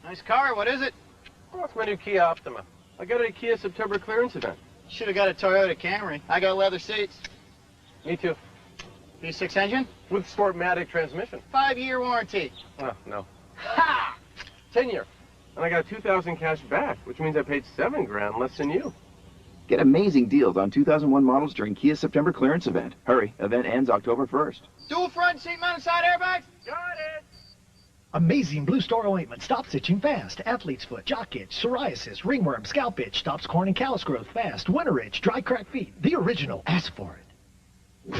Nice car. What is it? Oh, it's my new Kia Optima. I got it at a Kia September clearance event. Should have got a Toyota Camry. I got leather seats. Me too. V6 engine? With Sportmatic transmission. 5-year warranty. Oh, no. Ha! 10-year. And I got 2,000 cash back, which means I paid $7 grand less than you. Get amazing deals on 2001 models during Kia's September clearance event. Hurry, event ends October 1st. Dual front seat mounted side airbags? Got it! Amazing Blue Star ointment stops itching fast. Athlete's foot, jock itch, psoriasis, ringworm, scalp itch, stops corn and callus growth fast. Winter itch, dry cracked feet. The original. Ask for it.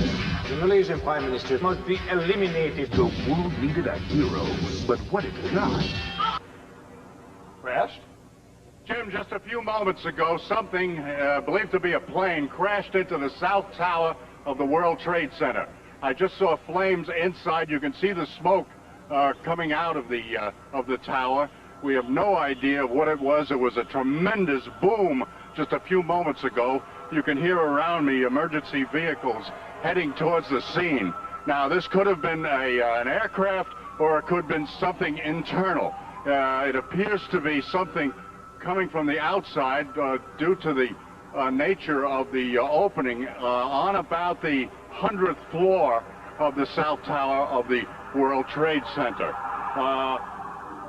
The Malaysian Prime Minister must be eliminated. The world needed a hero, but what it got? Crashed? Jim, just a few moments ago, something believed to be a plane crashed into the south tower of the World Trade Center. I just saw flames inside. You can see the smoke coming out of the tower. We have no idea what it was. It was a tremendous boom just a few moments ago. You can hear around me emergency vehicles heading towards the scene. Now, this could have been an aircraft, or it could have been something internal. It appears to be something coming from the outside due to the nature of the opening on about the 100th floor of the south tower of the World Trade Center.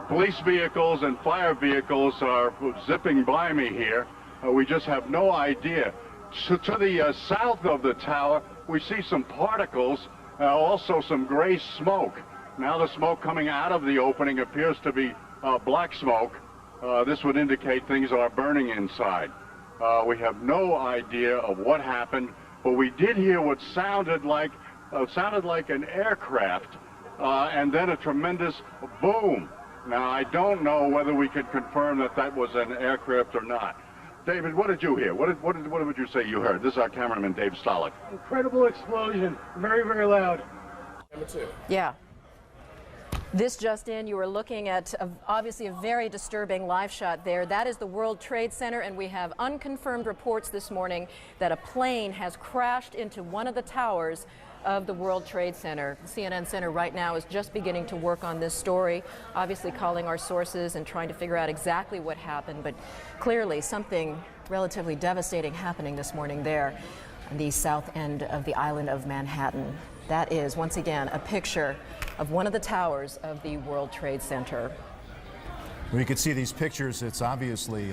Police vehicles and fire vehicles are zipping by me here. We just have no idea. So to the south of the tower, we see some particles, also some gray smoke. Now the smoke coming out of the opening appears to be black smoke. This would indicate things are burning inside. We have no idea of what happened, but we did hear what sounded like an aircraft, and then a tremendous boom. Now, I don't know whether we could confirm that that was an aircraft or not. David, what did you hear? What would you say you heard? This is our cameraman, Dave Stolick. Incredible explosion. Very, very loud. Number 2. Yeah. This just in, you were looking at obviously a very disturbing live shot there. That is the World Trade Center, and we have unconfirmed reports this morning that a plane has crashed into one of the towers of the World Trade Center. CNN Center right now is just beginning to work on this story, obviously calling our sources and trying to figure out exactly what happened, but clearly something relatively devastating happening this morning there on the south end of the island of Manhattan. That is, once again, a picture of one of the towers of the World Trade Center. When you can see these pictures, it's obviously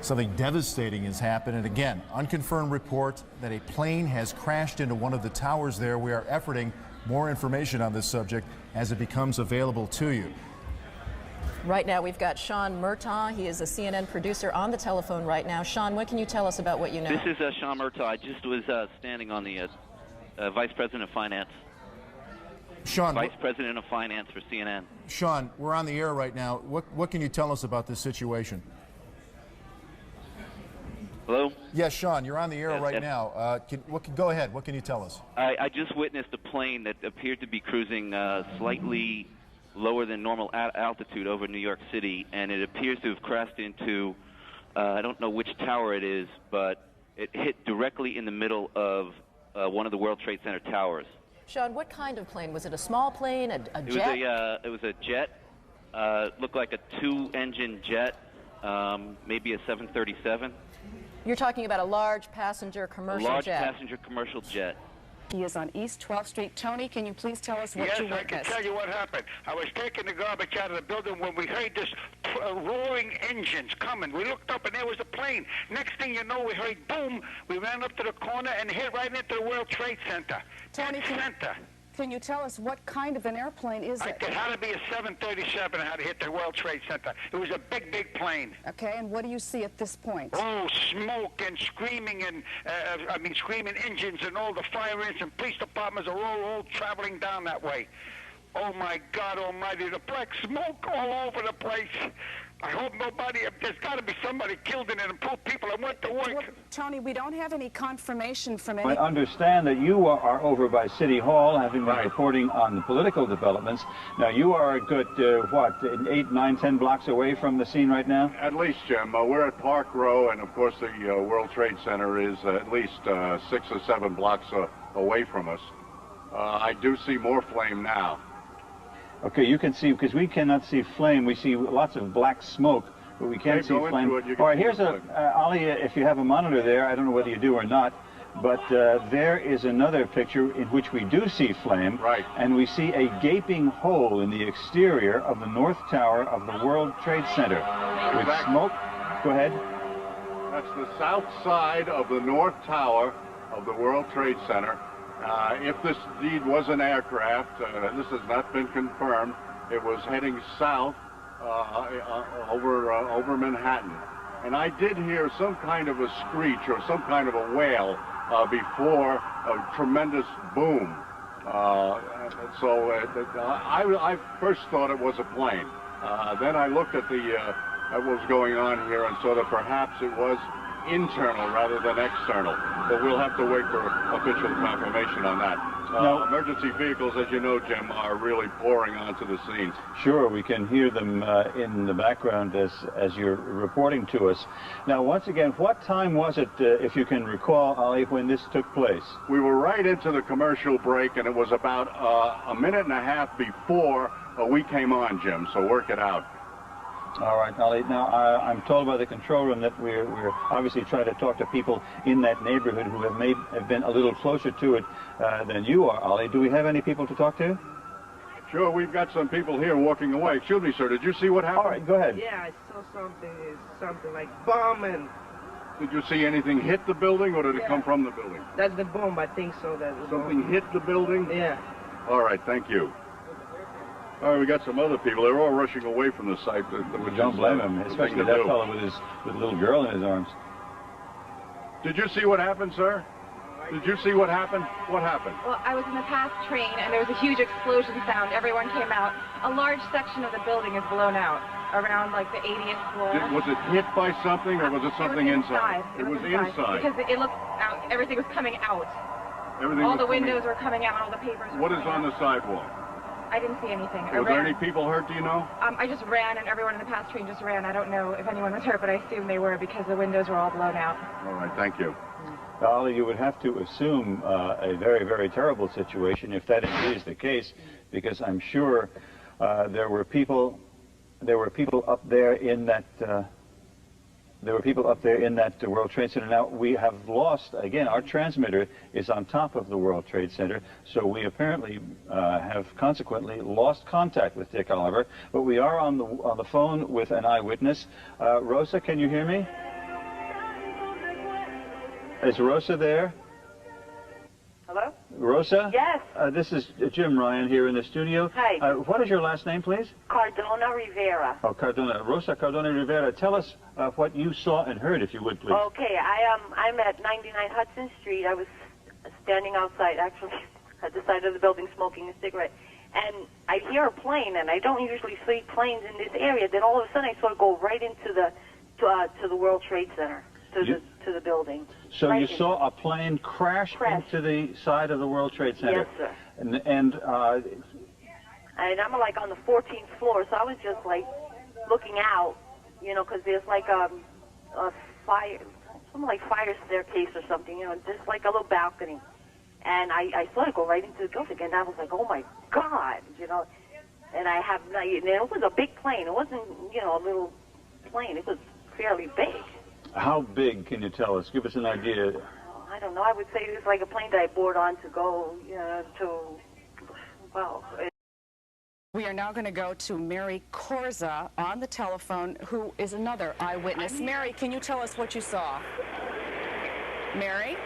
something devastating has happened. And again, unconfirmed report that a plane has crashed into one of the towers there. We are efforting more information on this subject as it becomes available to you. Right now, we've got Sean Murtaugh. He is a CNN producer on the telephone right now. Sean, what can you tell us about what you know? This is Sean Murtaugh. I just was standing on the Vice President of Finance. Sean, Vice President of Finance for CNN. Sean, we're on the air right now. What can you tell us about this situation? Hello? Yes, Sean, you're on the air right yes. now. Go ahead. What can you tell us? I just witnessed a plane that appeared to be cruising slightly lower than normal altitude over New York City, and it appears to have crashed into, I don't know which tower it is, but it hit directly in the middle of one of the World Trade Center towers. Sean, what kind of plane? Was it a small plane, a jet? It was a jet. Looked like a 2-engine jet, maybe a 737. You're talking about a large passenger commercial jet. A large passenger commercial jet. He is on East 12th Street. Tony, can you please tell us what you witnessed? Yes, I can tell you what happened. I was taking the garbage out of the building when we heard this roaring engines coming. We looked up and there was a plane. Next thing you know, we heard boom. We ran up to the corner and hit right into the World Trade Center. Tony, can you tell us what kind of an airplane is it? It had to be a 737 had to hit the World Trade Center. It was a big, big plane. Okay, and what do you see at this point? Oh, smoke and screaming and, screaming engines and all the fire engines and police departments are all traveling down that way. Oh, my God almighty, the black smoke all over the place. I hope there's got to be somebody killed in it and poor people that went to work. Well, Tony, we don't have any confirmation from any... I understand that you are over by City Hall, having been reporting on the political developments. Now, you are a good, 8, 9, 10 blocks away from the scene right now? At least, Jim. We're at Park Row, and of course the World Trade Center is at least 6 or 7 blocks away from us. I do see more flame now. Okay, you can see, because we cannot see flame. We see lots of black smoke, but we can't see flame. All right, here's Ali, if you have a monitor there, I don't know whether you do or not, but there is another picture in which we do see flame. Right. And we see a gaping hole in the exterior of the North Tower of the World Trade Center with smoke. Go ahead. That's the south side of the North Tower of the World Trade Center. If this indeed was an aircraft, this has not been confirmed, it was heading south over Manhattan. And I did hear some kind of a screech or some kind of a wail before a tremendous boom. I first thought it was a plane. Then I looked at what was going on here and saw that perhaps it was internal rather than external. But we'll have to wait for official confirmation on that. Emergency vehicles, as you know, Jim, are really pouring onto the scene. Sure, we can hear them in the background as you're reporting to us. Now, once again, what time was it, if you can recall, Ali, when this took place? We were right into the commercial break, and it was about a minute and a half before we came on, Jim, so work it out. All right, Ali. Now, I'm told by the control room that we're obviously trying to talk to people in that neighborhood who have been a little closer to it than you are, Ali. Do we have any people to talk to? Sure, we've got some people here walking away. Excuse me, sir, did you see what happened? All right, go ahead. Yeah, I saw something like bomb and... Did you see anything hit the building, or did it come from the building? That's the bomb, I think so. Something hit the building? Yeah. All right, thank you. All right, we got some other people. They're all rushing away from the site. Don't blame them, especially that fellow with the little girl in his arms. Did you see what happened, sir? Did you see what happened? What happened? Well, I was in the past train, and there was a huge explosion sound. Everyone came out. A large section of the building is blown out, around like the 80th floor. Was it hit by something, or was it something inside? It was inside. Because it looked out. Everything was coming out. All the windows were coming out, and all the papers were What is on the sidewalk? I didn't see anything. Was there any people hurt, do you know? I just ran, and everyone in the past train just ran. I don't know if anyone was hurt, but I assume they were because the windows were all blown out. All right, thank you. Ali, you would have to assume a very, very terrible situation if that indeed is the case, because I'm sure there were people up there in that World Trade Center. Now, we have lost, again, our transmitter is on top of the World Trade Center, so we apparently have consequently lost contact with Dick Oliver, but we are on the phone with an eyewitness. Rosa, can you hear me? Is Rosa there? Hello? Rosa? Yes. This is Jim Ryan here in the studio. Hi. What is your last name, please? Cardona Rivera. Oh, Cardona. Rosa Cardona Rivera. Tell us what you saw and heard, if you would, please. Okay, I'm at 99 Hudson Street. I was standing outside, actually, at the side of the building smoking a cigarette. And I hear a plane, and I don't usually see planes in this area. Then all of a sudden I saw it go right into to the World Trade Center, to the building. So right you saw a plane crash into the side of the World Trade Center? Yes, sir. And I'm like on the 14th floor, so I was just like looking out, you know, because there's like a fire, something like fire staircase or something, you know, just like a little balcony. And I saw it go right into the building, and I was like, oh my God, you know. And it was a big plane. It wasn't, you know, a little plane. It was fairly big. How big, can you tell us? Give us an idea. I don't know. I would say it was like a plane that I board on to go, well. We are now going to go to Mary Corza on the telephone, who is another eyewitness. Mary, can you tell us what you saw? Mary?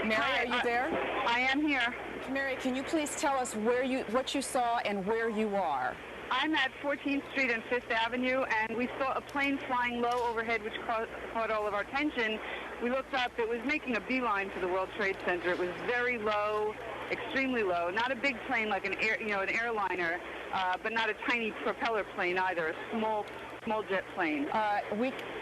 Mary, Hi, are you there? I am here. Mary, can you please tell us what you saw and where you are? I'm at 14th Street and 5th Avenue, and we saw a plane flying low overhead, which caught all of our attention. We looked up. It was making a beeline to the World Trade Center. It was very low, extremely low. Not a big plane like an airliner, but not a tiny propeller plane either. A small small jet plane.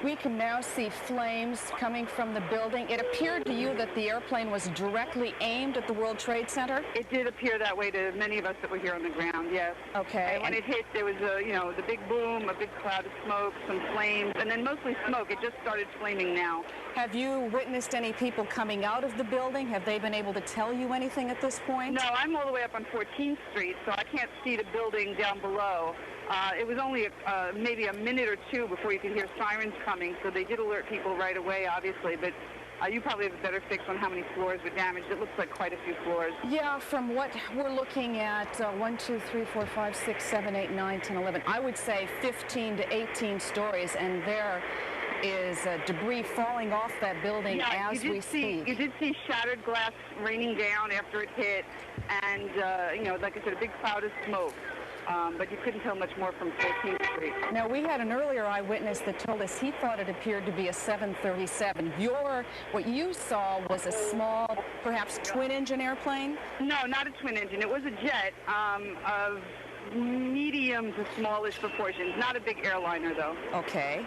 We can now see flames coming from the building. It appeared to you that the airplane was directly aimed at the World Trade Center? It did appear that way to many of us that were here on the ground, yes. Okay. And when it hit, there was the big boom, a big cloud of smoke, some flames, and then mostly smoke. It just started flaming now. Have you witnessed any people coming out of the building? Have they been able to tell you anything at this point? No, I'm all the way up on 14th Street, so I can't see the building down below. It was only maybe a minute or two before you could hear sirens coming, so they did alert people right away, obviously, but you probably have a better fix on how many floors were damaged. It looks like quite a few floors. Yeah, from what we're looking at, 1, 2, 3, 4, 5, 6, 7, 8, 9, 10, 11, I would say 15 to 18 stories, and there is debris falling off that building as we speak. You did see shattered glass raining down after it hit, and, like I said, a big cloud of smoke. But you couldn't tell much more from 14th Street. Now, we had an earlier eyewitness that told us he thought it appeared to be a 737. What you saw was a small, perhaps twin-engine airplane? No, not a twin-engine. It was a jet of medium to smallish proportions. Not a big airliner, though. Okay.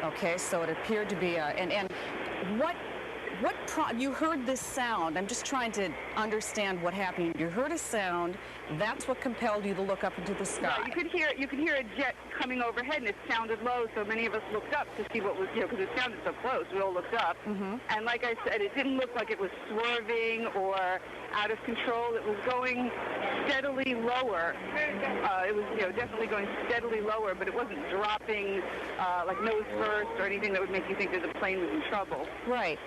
Okay, so it appeared to be and you heard this sound. I'm just trying to understand what happened. You heard a sound. That's what compelled you to look up into the sky. Yeah, you could hear a jet coming overhead, and it sounded low, so many of us looked up to see what was, because it sounded so close. We all looked up. Mm-hmm. And like I said, it didn't look like it was swerving or out of control. It was going steadily lower. It was, definitely going steadily lower, but it wasn't dropping like nose first or anything that would make you think that the plane was in trouble. Right.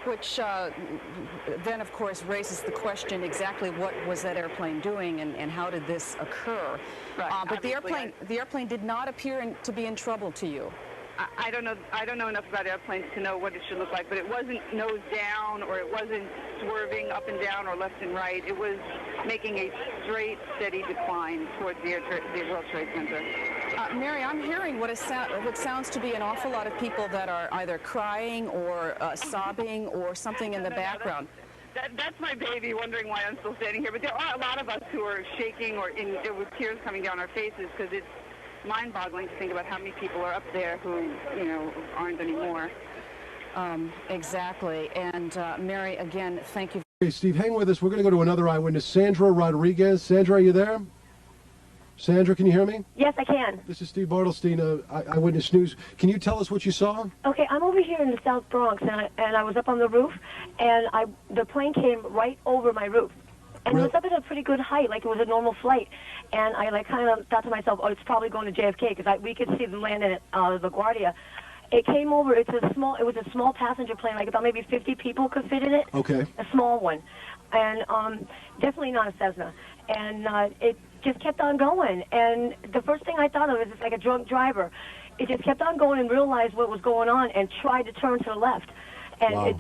Which then, of course, raises the question exactly what was that airplane doing and how did this occur? Right. But the airplane did not appear to be in trouble to you. I don't know enough about airplanes to know what it should look like, but it wasn't nose down or it wasn't swerving up and down or left and right. It was making a straight, steady decline towards the World Trade Center. Mary, I'm hearing what sounds to be an awful lot of people that are either crying or sobbing or something in the background. That's my baby wondering why I'm still standing here. But there are a lot of us who are shaking or with tears coming down our faces because it's mind-boggling to think about how many people are up there who, aren't anymore. Exactly. And Mary, again, thank you. Okay, Steve, hang with us. We're going to go to another eyewitness, Sandra Rodriguez. Sandra, are you there? Sandra, can you hear me? Yes, I can. This is Steve Bartelstein, Eyewitness News. Can you tell us what you saw? Okay, I'm over here in the South Bronx, and I was up on the roof, and the plane came right over my roof. And it was up at a pretty good height, like it was a normal flight. And I kind of thought to myself, oh, it's probably going to JFK, because we could see them landing at LaGuardia. It came over. It was a small passenger plane, like about maybe 50 people could fit in it. Okay. A small one, and definitely not a Cessna. And it just kept on going. And the first thing I thought of is it's like a drunk driver. It just kept on going and realized what was going on and tried to turn to the left. And wow. It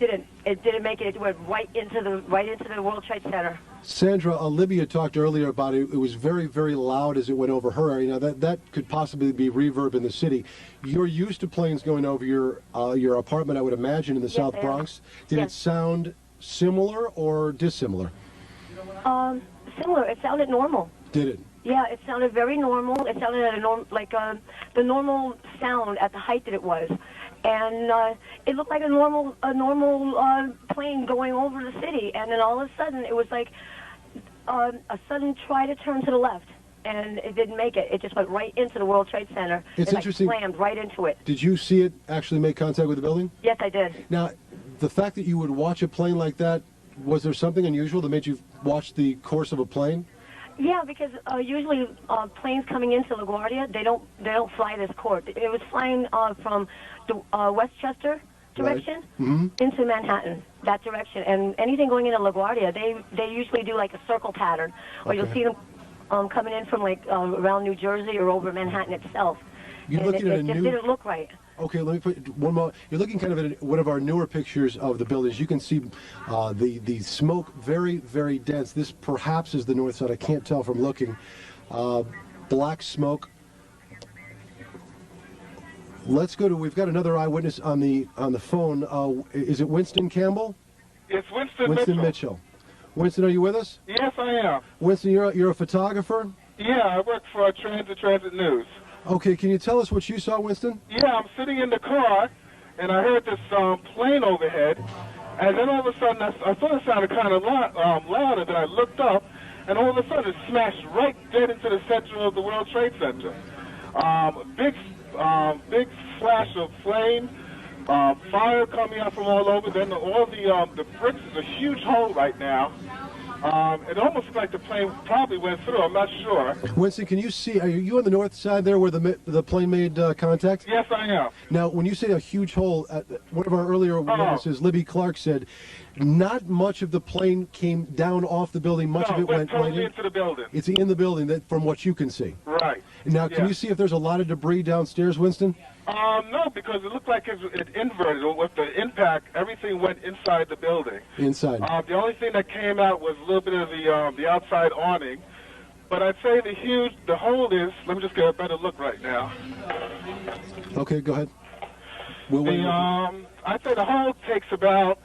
didn't make it. It went right into the World Trade Center. Sandra, Olivia talked earlier about it. It was very, very loud as it went over her area. Now that could possibly be reverb in the city. You're used to planes going over your apartment, I would imagine, in the South Bronx. Did it sound similar or dissimilar? Similar. It sounded normal. Did it? Yeah, it sounded very normal. It sounded at the normal sound at the height that it was. And it looked like a normal plane going over the city, and then all of a sudden it was like a sudden try to turn to the left, and it didn't make it. It just went right into the World Trade Center. It's interesting. Slammed right into it. Did you see it actually make contact with the building? Yes, I did. Now, the fact that you would watch a plane like that, was there something unusual that made you watch the course of a plane? Yeah, because usually planes coming into LaGuardia, they don't fly this course. It was flying from the Westchester direction into Manhattan, that direction. And anything going into LaGuardia, they usually do like a circle pattern, or you'll see them coming in from like around New Jersey or over Manhattan itself. You're looking at it just didn't look right. Okay, let me put one more. You're looking kind of at one of our newer pictures of the buildings. You can see the smoke very, very dense. This perhaps is the north side. I can't tell from looking. Black smoke. Let's go to. We've got another eyewitness on the phone. Is it Winston Campbell? It's Winston Mitchell. Winston, are you with us? Yes, I am. Winston, you're a photographer? Yeah, I work for Transit News. Okay, can you tell us what you saw, Winston? Yeah, I'm sitting in the car, and I heard this plane overhead, and then all of a sudden I thought it sounded kind of loud, and then I looked up, and all of a sudden it smashed right dead into the center of the World Trade Center. Big flash of flame, fire coming out from all over. Then all the bricks is a huge hole right now. It almost looked like the plane probably went through. I'm not sure. Winston, can you see? Are you on the north side there where the plane made contact? Yes, I am. Now, when you say a huge hole, one of our earlier witnesses, Libby Clark, said not much of the plane came down off the building. Much of it went totally right into the building. It's in the building, that from what you can see. Right. Now, can you see if there's a lot of debris downstairs, Winston? No, because it looked like it inverted. With the impact, everything went inside the building. Inside. The only thing that came out was a little bit of the outside awning. But I'd say the hole is, let me just get a better look right now. Okay, go ahead. We'll wait. I'd say the hole takes about,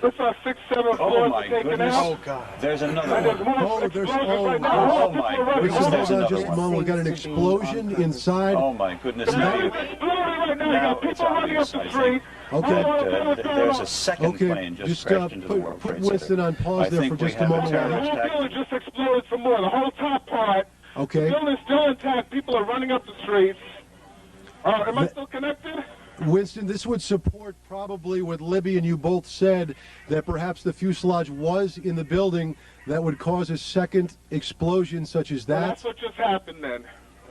let's say 6, 7 floors to take it out. Oh, God. There's another And there's more explosions right now. Oh, my goodness. Hold There's on another just a one. moment. We've got an explosion inside. Oh, my goodness. Now it's exploding right now. You got people running up the street. Okay. There's a second plane just crashed into the World Trade Center. Winston on pause there for just a moment. The whole building just exploded some more. The whole top part. Okay. The building's still intact. People are running up the streets. Am I still connected? Winston, this would support probably what Libby and you both said, that perhaps the fuselage was in the building that would cause a second explosion such as that. Well, that's what just happened then.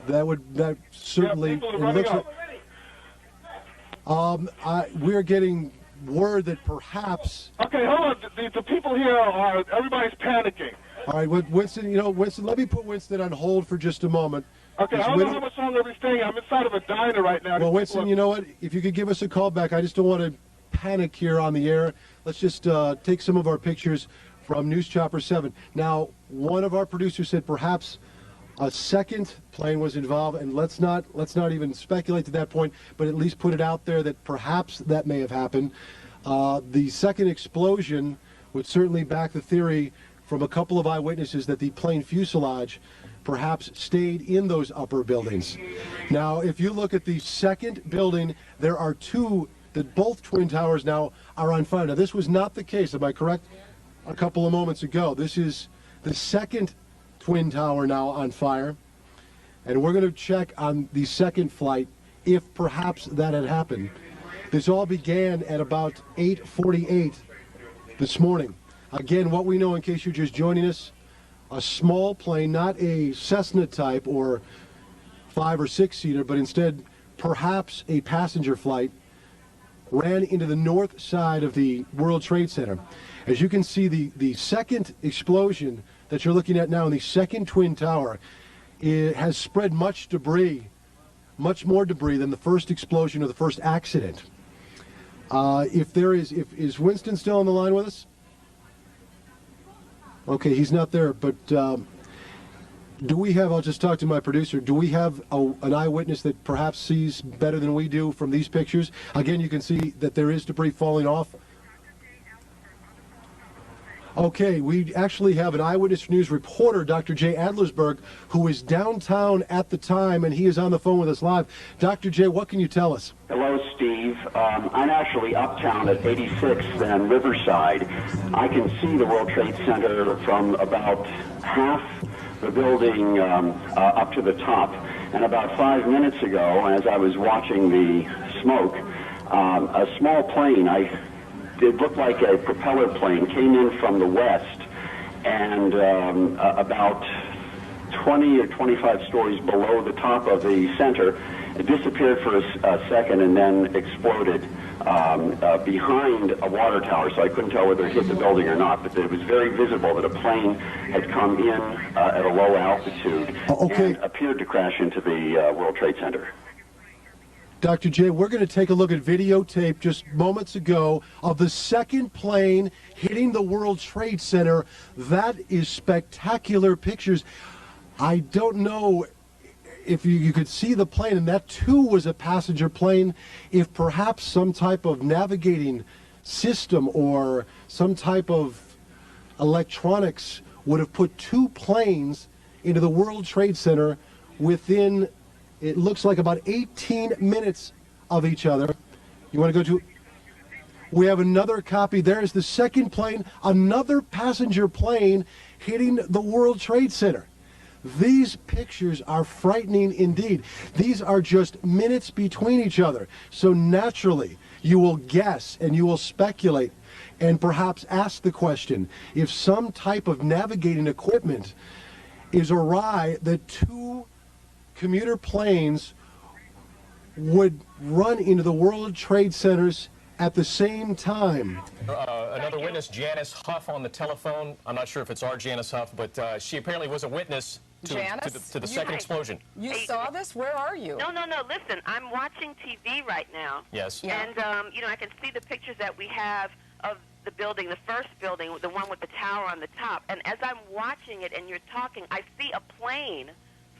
That certainly. Yeah, people are running up. We're getting word that perhaps. Okay, hold on. The people here everybody's panicking. All right, Winston, Winston, let me put Winston on hold for just a moment. Okay, I don't know how much longer we're staying. I'm inside of a diner right now. Well, Winston, you know what? If you could give us a call back, I just don't want to panic here on the air. Let's just take some of our pictures from News Chopper 7. Now, one of our producers said perhaps a second plane was involved, and let's not even speculate to that point, but at least put it out there that perhaps that may have happened. The second explosion would certainly back the theory from a couple of eyewitnesses that the plane fuselage perhaps stayed in those upper buildings. Now, if you look at the second building, there are two, that both twin towers now are on fire. Now, this was not the case, am I correct? A couple of moments ago. This is the second twin tower now on fire, and we're going to check on the second flight if perhaps that had happened. This all began at about 8:48 this morning. Again, what we know, in case you're just joining us, a small plane, not a Cessna type or 5 or 6 seater, but instead perhaps a passenger flight, ran into the north side of the World Trade Center. As you can see, the second explosion that you're looking at now in the second twin tower, it has spread much debris, much more debris than the first explosion or the first accident. Is Winston still on the line with us? Okay, he's not there, but do we have, I'll just talk to my producer, do we have an eyewitness that perhaps sees better than we do from these pictures? Again, you can see that there is debris falling off. Okay, we actually have an Eyewitness News reporter, Dr. Jay Adlersberg, who was downtown at the time, and he is on the phone with us live. Dr. Jay, what can you tell us? Hello, Steve. I'm actually uptown at 86th and Riverside. I can see the World Trade Center from about half the building up to the top. And about 5 minutes ago, as I was watching the smoke, a small plane, it looked like a propeller plane, came in from the west, and about 20 or 25 stories below the top of the center, it disappeared for a second and then exploded behind a water tower, so I couldn't tell whether it hit the building or not, but it was very visible that a plane had come in at a low altitude and appeared to crash into the World Trade Center. Dr. J, we're going to take a look at videotape just moments ago of the second plane hitting the World Trade Center. That is spectacular pictures. I don't know if you could see the plane, and that too was a passenger plane, if perhaps some type of navigating system or some type of electronics would have put two planes into the World Trade Center within, it looks like, about 18 minutes of each other. You want to go to... We have another copy. There's the second plane, another passenger plane hitting the World Trade Center. These pictures are frightening indeed. These are just minutes between each other. So naturally, you will guess and you will speculate and perhaps ask the question, if some type of navigating equipment is awry, that two commuter planes would run into the World Trade Centers at the same time. Another witness, Janice Huff, on the telephone. I'm not sure if it's our Janice Huff, but she apparently was a witness to the second explosion. You saw this? Where are you? No. Listen, I'm watching TV right now. Yes. Yeah. And, you know, I can see the pictures that we have of the building, the first building, the one with the tower on the top. And as I'm watching it and you're talking, I see a plane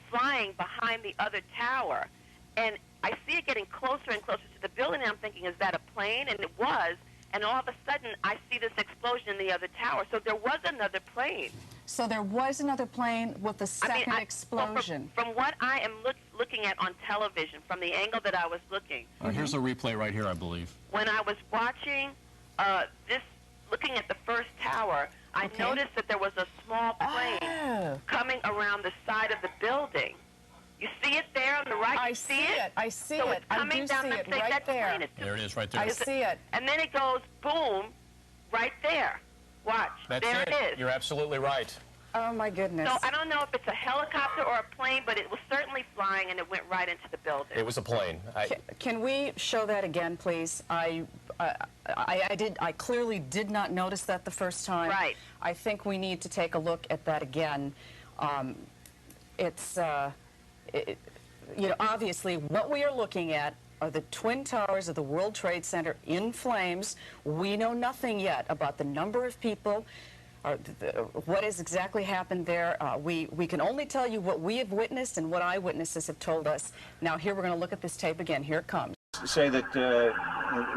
flying behind the other tower. And I see it getting closer and closer to the building, and I'm thinking, is that a plane? And it was. And all of a sudden, I see this explosion in the other tower. So there was another plane. So there was another plane with the second explosion. From what I am looking at on television, from the angle that I was looking. Here's a replay right here, I believe. When I was watching looking at the first tower, I noticed that there was a small plane coming around the side of the building. You see it there on the right? I see it. I see so it. It's coming down see it that right there. There it is, right there. I see it. And then it goes boom, right there. Watch. That's there it is. You're absolutely right. Oh my goodness. So I don't know if it's a helicopter or a plane, but it was certainly flying, and it went right into the building. It was a plane. Can we show that again, please? I clearly did not notice that the first time. Right. I think we need to take a look at that again. You know, obviously, what we are looking at are the Twin Towers of the World Trade Center in flames. We know nothing yet about the number of people, or what has exactly happened there. We can only tell you what we have witnessed and what eyewitnesses have told us. Now, here we're going to look at this tape again. Here it comes. Say that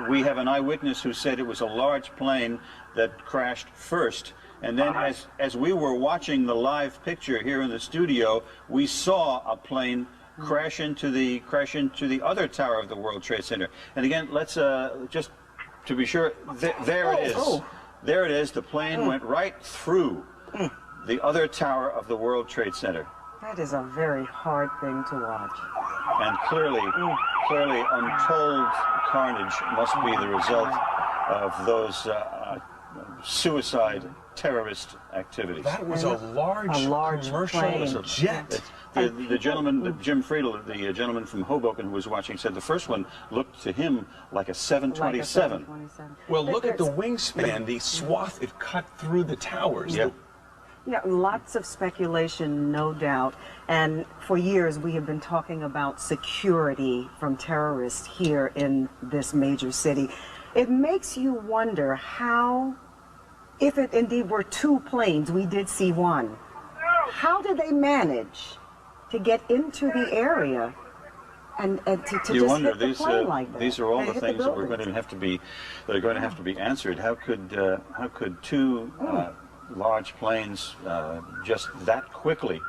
we have an eyewitness who said it was a large plane that crashed first. And then as we were watching the live picture here in the studio, we saw a plane crash into the other tower of the World Trade Center. And again, let's just to be sure, there it is. There it is. The plane went right through the other tower of the World Trade Center. That is a very hard thing to watch. And clearly untold carnage must be the result of those suicide terrorist activities. That was a large commercial jet. The gentleman, Jim Friedel, the gentleman from Hoboken who was watching, said the first one looked to him like a 727. Well, look at the wingspan, the swath it cut through the towers. Yeah. Yeah, lots of speculation, no doubt. And for years, we have been talking about security from terrorists here in this major city. It makes you wonder how, if it indeed were two planes, we did see one, how did they manage to get into the area and to you just wonder, hit the plane like that? These are all the things that buildings. are going to have to be answered. How could two large planes just that quickly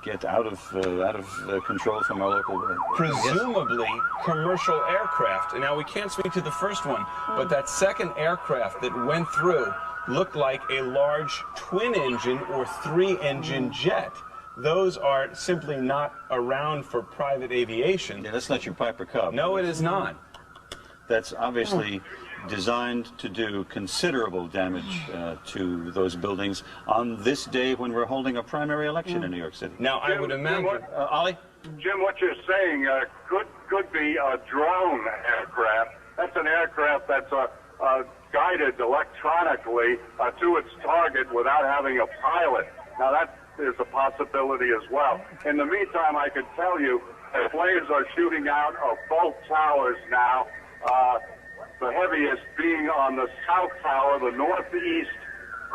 get out of control from our local... Presumably commercial aircraft. And now we can't speak to the first one, but that second aircraft that went through looked like a large twin-engine or three-engine jet. Those are simply not around for private aviation. Yeah, that's not your Piper Cub. No, it is not. That's obviously designed to do considerable damage to those buildings on this day when we're holding a primary election in New York City. Now, I would imagine... Ollie? Jim, what you're saying could be a drone aircraft. That's an aircraft that's guided electronically to its target without having a pilot. Now, that is a possibility as well. In the meantime, I can tell you that flames are shooting out of both towers now. The heaviest being on the south tower, the northeast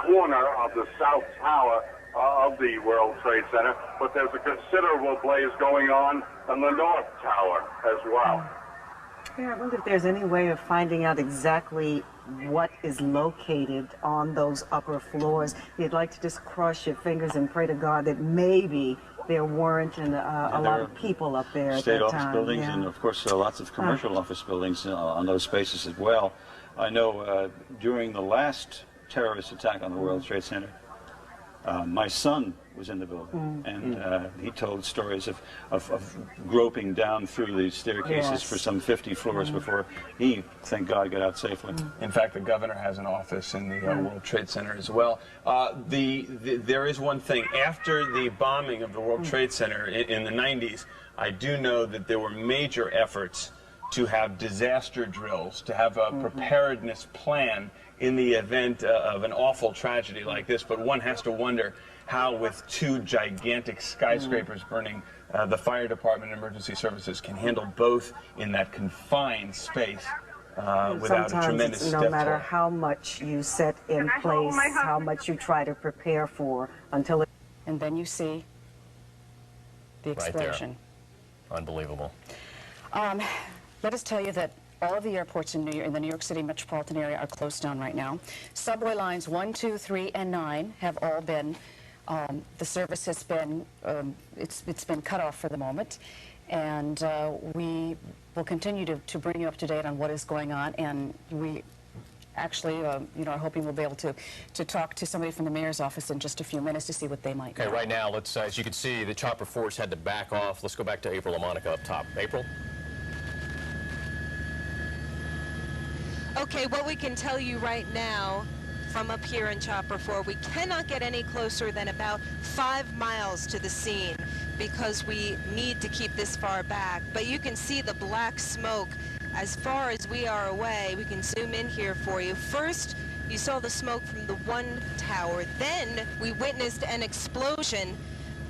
corner of the south tower of the World Trade Center. But there's a considerable blaze going on the north tower as well. Yeah, I wonder if there's any way of finding out exactly what is located on those upper floors. You'd like to just cross your fingers and pray to God that maybe there weren't a lot of people up there at that time. State office buildings and, of course, lots of commercial office buildings on those spaces as well. I know during the last terrorist attack on the World Trade Center, my son was in the building, and he told stories of groping down through the staircases for some 50 floors before he, thank God, got out safely. In fact, the governor has an office in the World Trade Center as well. There is one thing. After the bombing of the World Trade Center in the 90s, I do know that there were major efforts to have disaster drills, to have a preparedness plan in the event of an awful tragedy like this. But one has to wonder how, with two gigantic skyscrapers burning, the fire department and emergency services can handle both in that confined space without a tremendous death toll. No matter how much you set in place, how much you try to prepare for, until it... And then you see the explosion. Right there. Unbelievable. Let us tell you that all of the airports in the New York City metropolitan area are closed down right now. Subway lines 1, 2, 3, and 9 have all been, the service has been, it's been cut off for the moment. And we will continue to bring you up to date on what is going on. And we actually, you know, are hoping we'll be able to talk to somebody from the mayor's office in just a few minutes to see what they might know. Okay, right now, let's, as you can see, the chopper force had to back off. Let's go back to April LaMonica up top. April? Okay, what we can tell you right now from up here in Chopper 4, we cannot get any closer than about 5 miles to the scene because we need to keep this far back. But you can see the black smoke as far as we are away. We can zoom in here for you. First, you saw the smoke from the one tower. Then we witnessed an explosion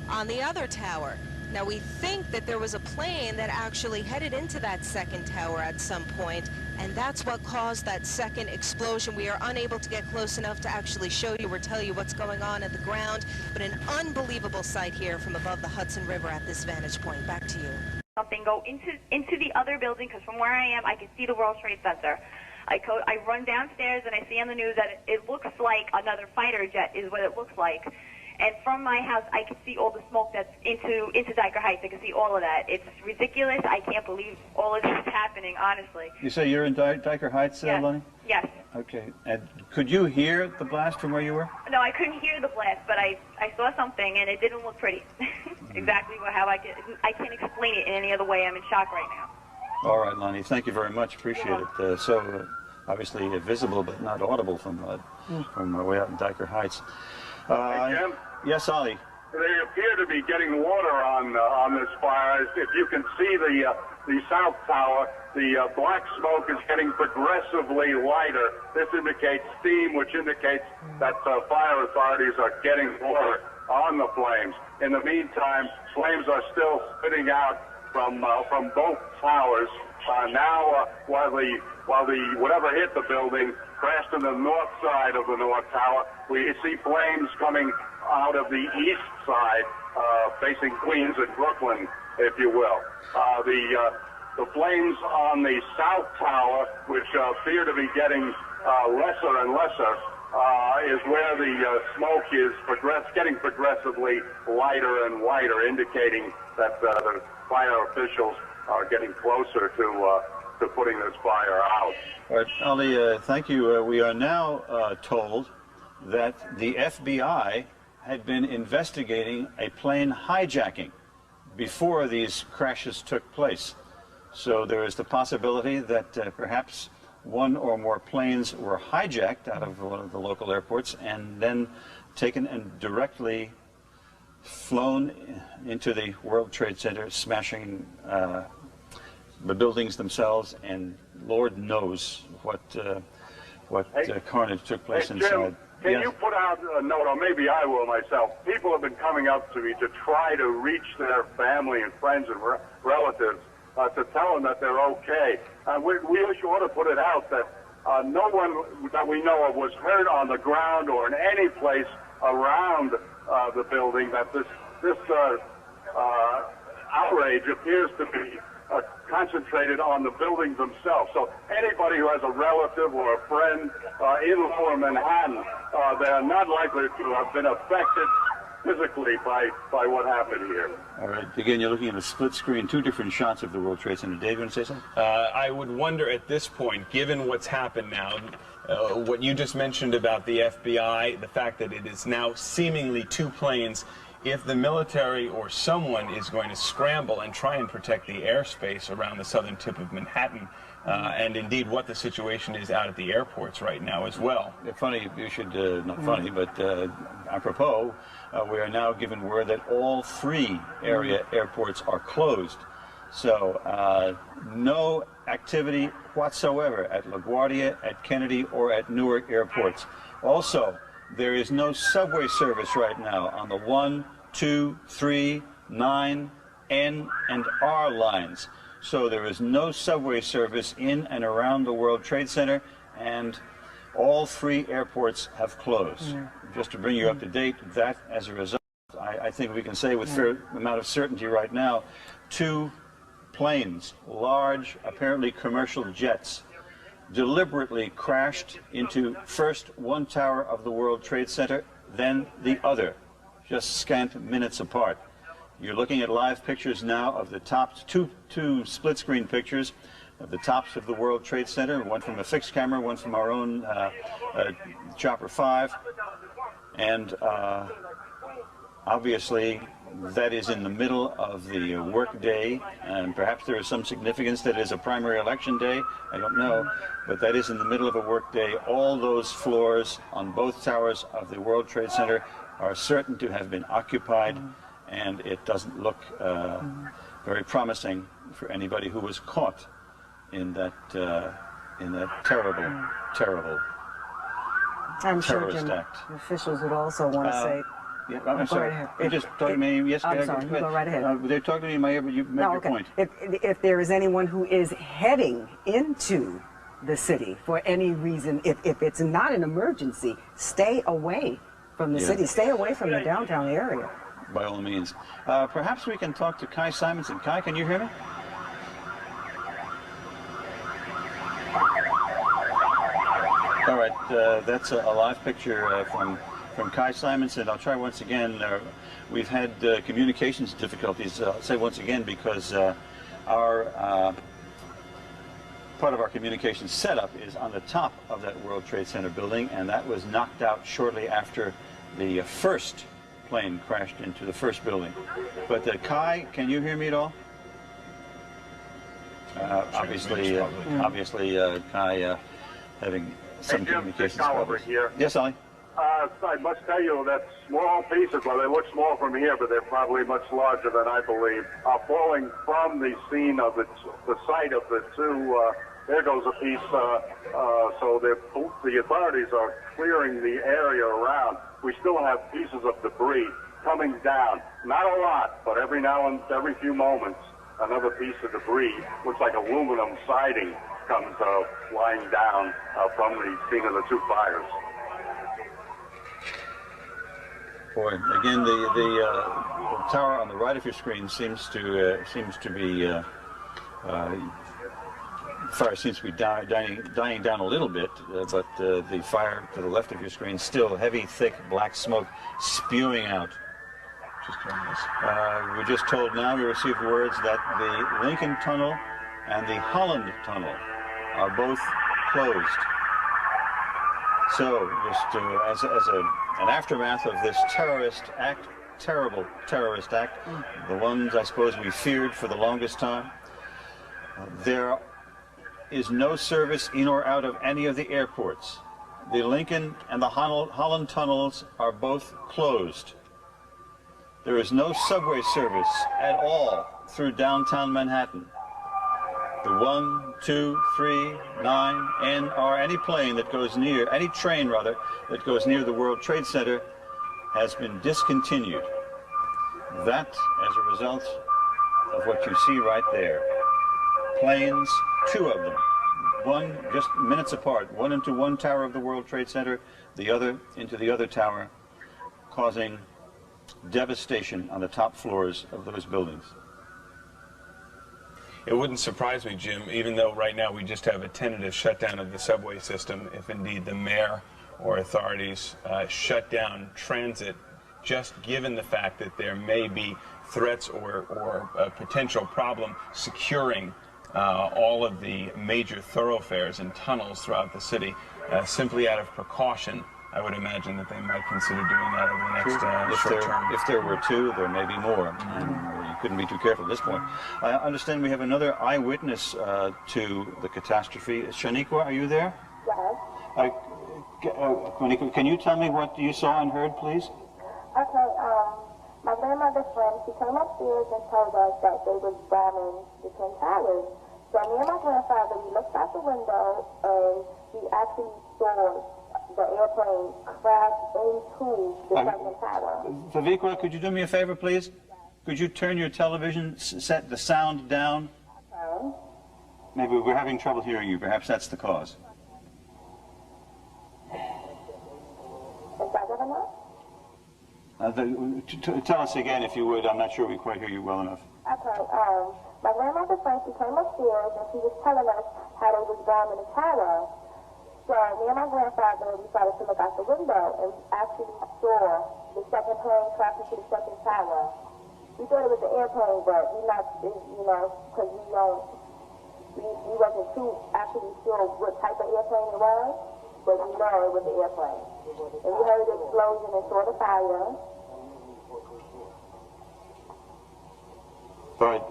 on the other tower. Now, we think that there was a plane that actually headed into that second tower at some point, and that's what caused that second explosion. We are unable to get close enough to actually show you or tell you what's going on at the ground, but an unbelievable sight here from above the Hudson River at this vantage point. Back to you. Something go into the other building, because from where I am, I can see the World Trade Center. I run downstairs and I see on the news that it looks like another fighter jet is what it looks like. And from my house, I can see all the smoke that's into Dyker Heights. I can see all of that. It's ridiculous. I can't believe all of this is happening, honestly. You say you're in Dyker Heights, Yes. Lonnie? Yes. Okay. And could you hear the blast from where you were? No, I couldn't hear the blast, but I saw something, and it didn't look pretty. Exactly how I can't explain it in any other way. I'm in shock right now. All right, Lonnie. Thank you very much. Appreciate it. So obviously visible but not audible from way out in Dyker Heights. Hey, Jim? Yes, Ollie. They appear to be getting water on this fire. If you can see the south tower, the black smoke is getting progressively lighter. This indicates steam, which indicates that fire authorities are getting water on the flames. In the meantime, flames are still spitting out from both towers. Now, while the whatever hit the building crashed on the north side of the north tower, we see flames coming out of the east side, facing Queens and Brooklyn, if you will. The flames on the south tower, which appear to be getting lesser and lesser, is where the smoke is getting progressively lighter and lighter, indicating that the fire officials are getting closer to putting this fire out. All right, Ollie, thank you. We are now told that the FBI had been investigating a plane hijacking before these crashes took place. So there is the possibility that perhaps one or more planes were hijacked out of one of the local airports and then taken and directly flown into the World Trade Center, smashing the buildings themselves, and Lord knows what carnage took place inside. Jim, can you put out a note, or maybe I will myself? People have been coming up to me to try to reach their family and friends and relatives to tell them that they're okay. We ought to put it out that no one that we know of was hurt on the ground or in any place around the building, that this outrage appears to be concentrated on the buildings themselves. So anybody who has a relative or a friend in Lower Manhattan, they're not likely to have been affected physically by what happened here. All right. Again, you're looking at a split screen, two different shots of the World Trade Center. Dave, you want to say something? I would wonder at this point, given what's happened now, what you just mentioned about the FBI, the fact that it is now seemingly two planes, if the military or someone is going to scramble and try and protect the airspace around the southern tip of Manhattan, and indeed what the situation is out at the airports right now as well. Funny, you should, not funny, but apropos, we are now given word that all three area airports are closed. So no activity whatsoever at LaGuardia, at Kennedy, or at Newark airports. Also, there is no subway service right now on the 1, 2, 3, 9, N, and R lines. So there is no subway service in and around the World Trade Center, and all three airports have closed. Just to bring you up to date, that as a result, I think we can say with fair amount of certainty right now, two planes, large, apparently commercial jets, deliberately crashed into first one tower of the World Trade Center, then the other, just scant minutes apart. You're looking at live pictures now of the tops, two split-screen pictures of the tops of the World Trade Center, one from a fixed camera, one from our own Chopper 5, and obviously that is in the middle of the work day, and perhaps there is some significance that it is a primary election day, I don't know, but that is in the middle of a work day. All those floors on both towers of the World Trade Center are certain to have been occupied, and it doesn't look very promising for anybody who was caught in that terrible, terrible I'm sure terrorist Jim, act. officials would also want to say. Yeah, I'm sorry. Right You just talking to me. Yes, I'm sorry. You go right ahead. They're talking to me in my ear, but you make your point. If there is anyone who is heading into the city for any reason, if it's not an emergency, stay away from the city. Stay away from the downtown area. By all means. Perhaps we can talk to Kai Simonson. Kai, can you hear me? All right, that's a live picture from Kai Simonson. I'll try once again. We've had communications difficulties. I'll say once again because our part of our communications setup is on the top of that World Trade Center building, and that was knocked out shortly after the first plane crashed into the first building. But Kai, can you hear me at all? Obviously, Kai having some communications problems. Here. Yes, Ollie? I must tell you that small pieces, well, they look small from here, but they're probably much larger than I believe, are falling from the scene of the site of the two. There goes a piece. So the authorities are clearing the area around. We still have pieces of debris coming down. Not a lot, but every now and every few moments, another piece of debris, looks like aluminum siding, comes flying down from the scene of the two fires. Boy, again, the tower on the right of your screen seems to be fire seems to be dying down a little bit, but the fire to the left of your screen still heavy, thick black smoke spewing out. We're just told now, we received words that the Lincoln Tunnel and the Holland Tunnel are both closed. So, just as an aftermath of this terrorist act, terrible terrorist act, the ones I suppose we feared for the longest time, there is no service in or out of any of the airports. The Lincoln and the Holland tunnels are both closed. There is no subway service at all through downtown Manhattan. The 1, 2, 3, 9, N, R, any plane that goes near, any train rather, that goes near the World Trade Center has been discontinued. That as a result of what you see right there. Planes, two of them, one just minutes apart, one into one tower of the World Trade Center, the other into the other tower, causing devastation on the top floors of those buildings. It wouldn't surprise me, Jim, even though right now we just have a tentative shutdown of the subway system, if indeed the mayor or authorities shut down transit, just given the fact that there may be threats or a potential problem securing all of the major thoroughfares and tunnels throughout the city, simply out of precaution. I would imagine that they might consider doing that over the next short term. If there were two, there may be more. And you couldn't be too careful at this point. I understand we have another eyewitness to the catastrophe. Shaniqua, are you there? Yes. Can you tell me what you saw and heard, please? Okay, my grandmother's friend, she came upstairs and told us that they was bombing the Twin Towers. So me and my grandfather, we looked out the window and we actually saw the airplane crash into the second tower. Vivikra, could you do me a favor, please? Could you turn your television, set the sound down? Okay. Maybe we're having trouble hearing you. Perhaps that's the cause. Is that good enough? Tell us again, if you would. I'm not sure we quite hear you well enough. Okay, my grandmother's friend, she came upstairs and she was telling us how they was bombing the tower. So me and my grandfather decided to look out the window and actually saw the second plane crash into the second tower. We thought it was the airplane, but we not, you know, because we wasn't too actually sure what type of airplane it was, but we know it was the airplane. And we heard the explosion and saw the fire. But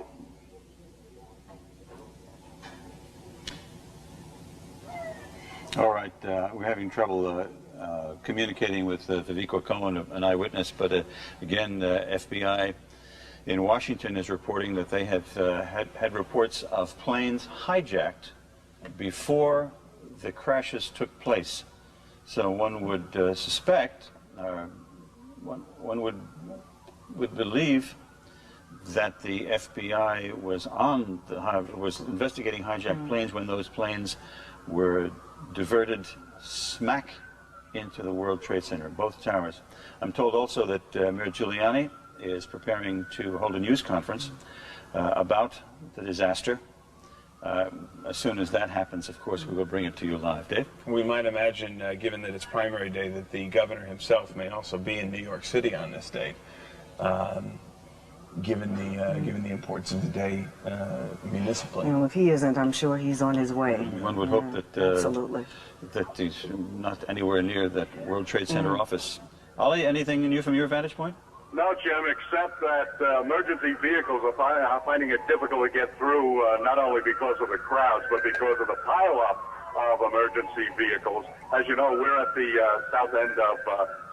all right, we're having trouble communicating with Vivikra Cohen, an eyewitness, but again, FBI in Washington is reporting that they have had reports of planes hijacked before the crashes took place. So one would suspect, one would believe that the FBI was investigating hijacked planes when those planes were diverted smack into the World Trade Center, both towers. I'm told also that Mayor Giuliani is preparing to hold a news conference about the disaster. As soon as that happens, of course, we will bring it to you live. Dave? We might imagine, given that it's primary day, that the governor himself may also be in New York City on this date. Given the importance of the day municipally. You know, if he isn't, I'm sure he's on his way. One would hope that absolutely that he's not anywhere near that World Trade Center office. Ollie, anything new from your vantage point? No, Jim, except that emergency vehicles are finding it difficult to get through, not only because of the crowds, but because of the pileup of emergency vehicles. As you know, we're at the south end of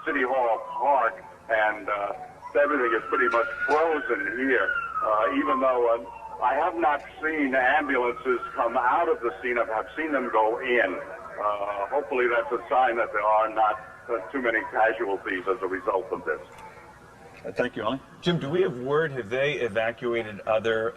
City Hall Park, and everything is pretty much frozen here, even though I have not seen ambulances come out of the scene. I've seen them go in. Hopefully that's a sign that there are not too many casualties as a result of this. Thank you, Ollie. Jim, do we have word, have they evacuated other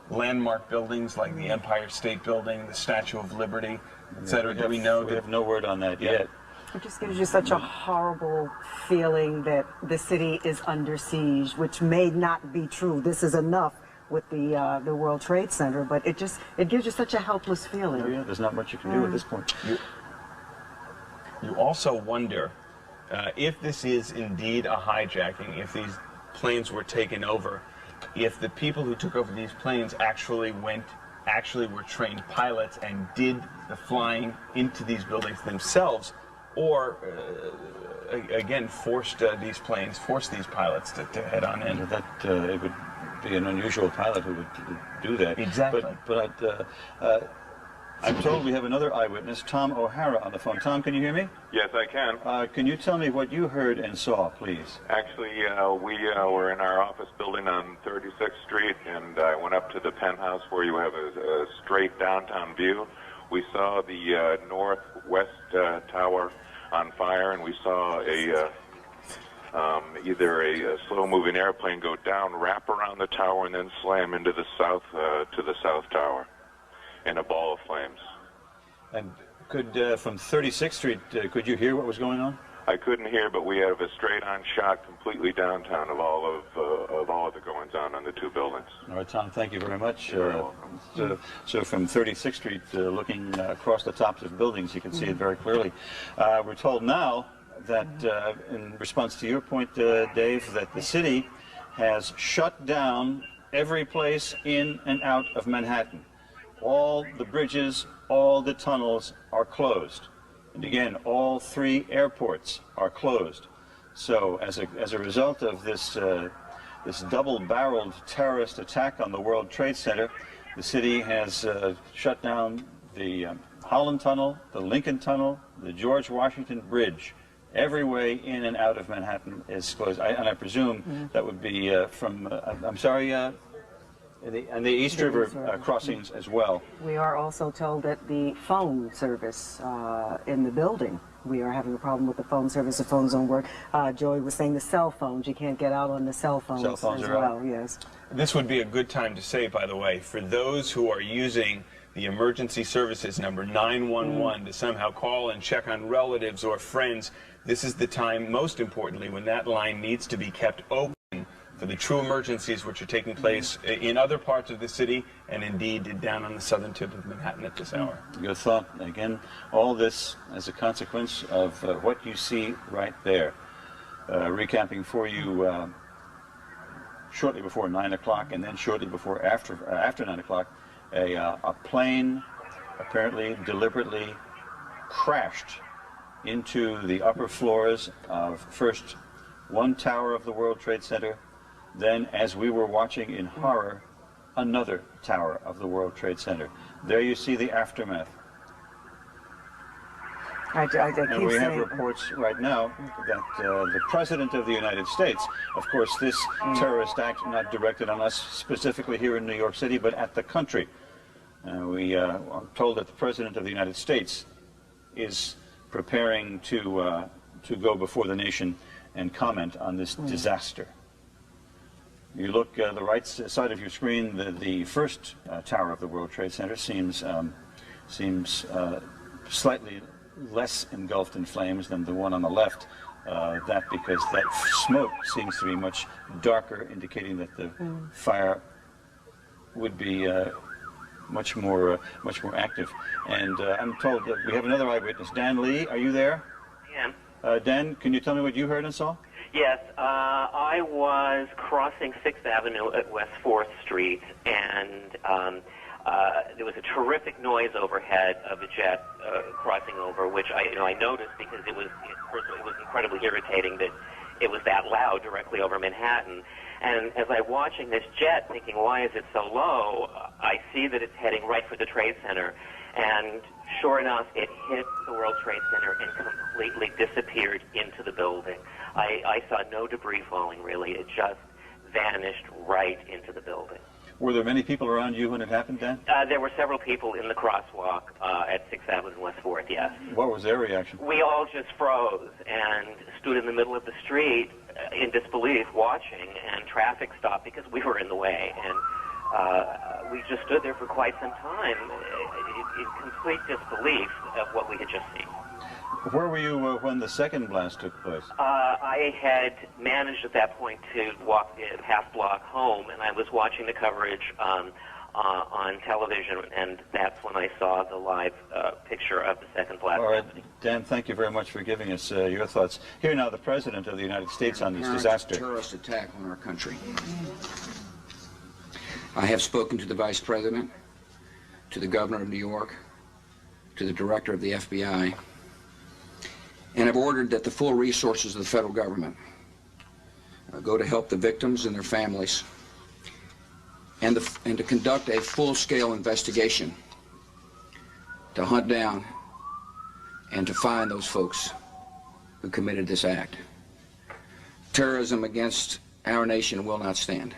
landmark buildings like the Empire State Building, the Statue of Liberty, etc.? Do we know? We have no word on that yet. It just gives you such a horrible feeling that the city is under siege, which may not be true. This is enough with the World Trade Center, but it gives you such a helpless feeling. Oh, yeah, there's not much you can do at this point. You also wonder if this is indeed a hijacking, if these planes were taken over, if the people who took over these planes actually were trained pilots and did the flying into these buildings themselves, or again forced these pilots to head on in. That it would be an unusual pilot who would do that. Exactly. But I'm told we have another eyewitness, Tom O'Hara, on the phone. Tom, can you hear me? Yes, I can. Can you tell me what you heard and saw, please? Actually, we were in our office building on 36th Street, and I went up to the penthouse where you have a straight downtown view. We saw the northwest tower on fire, and we saw either a slow-moving airplane go down, wrap around the tower, and then slam into the south tower in a ball of flames. And could from 36th Street, could you hear what was going on? I couldn't hear, but we have a straight-on shot completely downtown of all of the goings-on the two buildings. All right, Tom, thank you very much. So from 36th Street, looking across the tops of buildings, you can see it very clearly. We're told now that, in response to your point, Dave, that the city has shut down every place in and out of Manhattan. All the bridges, all the tunnels are closed. And again, all 3 airports are closed. So as a result of this this double-barreled terrorist attack on the World Trade Center, the city has shut down the Holland Tunnel, the Lincoln Tunnel, the George Washington Bridge. Every way in and out of Manhattan is closed. And I presume that would be from, I'm sorry, and the East River crossings as well. We are also told that the phone service in the building, we are having a problem with the phone service. The phones don't work. Joey was saying the cell phones, you can't get out on the cell phones as well. Yes. This would be a good time to say, by the way, for those who are using the emergency services number 911 to somehow call and check on relatives or friends, this is the time, most importantly, when that line needs to be kept open for the true emergencies which are taking place in other parts of the city and indeed down on the southern tip of Manhattan at this hour. Good thought. Again, all this as a consequence of what you see right there. Recapping for you shortly before 9 o'clock and then shortly before after 9 o'clock, a plane apparently deliberately crashed into the upper floors of first one tower of the World Trade Center, then, as we were watching in horror, another tower of the World Trade Center. There you see the aftermath. And we have reports right now that the President of the United States, of course, this terrorist act not directed on us specifically here in New York City, but at the country. We are told that the President of the United States is preparing to go before the nation and comment on this disaster. You look the right side of your screen, the first tower of the World Trade Center seems slightly less engulfed in flames than the one on the left. That because that smoke seems to be much darker, indicating that the fire would be much more active. And I'm told that we have another eyewitness, Dan Lee. Are you there? I am. Dan, can you tell me what you heard and saw? Yes, I was crossing 6th Avenue at West 4th Street, and there was a terrific noise overhead of a jet crossing over, which I noticed because it was incredibly irritating that it was that loud directly over Manhattan. And as I'm watching this jet, thinking, why is it so low? I see that it's heading right for the Trade Center, and sure enough, it hit the World Trade Center and completely disappeared into the building. I saw no debris falling, really. It just vanished right into the building. Were there many people around you when it happened, Dan? There were several people in the crosswalk at 6th Avenue and West 4th, yes. What was their reaction? We all just froze and stood in the middle of the street in disbelief watching, and traffic stopped because we were in the way. And we just stood there for quite some time in complete disbelief of what we had just seen. Where were you when the second blast took place? I had managed at that point to walk the half block home, and I was watching the coverage on television, and that's when I saw the live picture of the second blast. All right, Dan, thank you very much for giving us your thoughts. Here now, the President of the United States on this disaster. Terrorist attack on our country. I have spoken to the Vice President, to the Governor of New York, to the Director of the FBI, and have ordered that the full resources of the federal government go to help the victims and their families, and to conduct a full-scale investigation to hunt down and to find those folks who committed this act. Terrorism against our nation will not stand.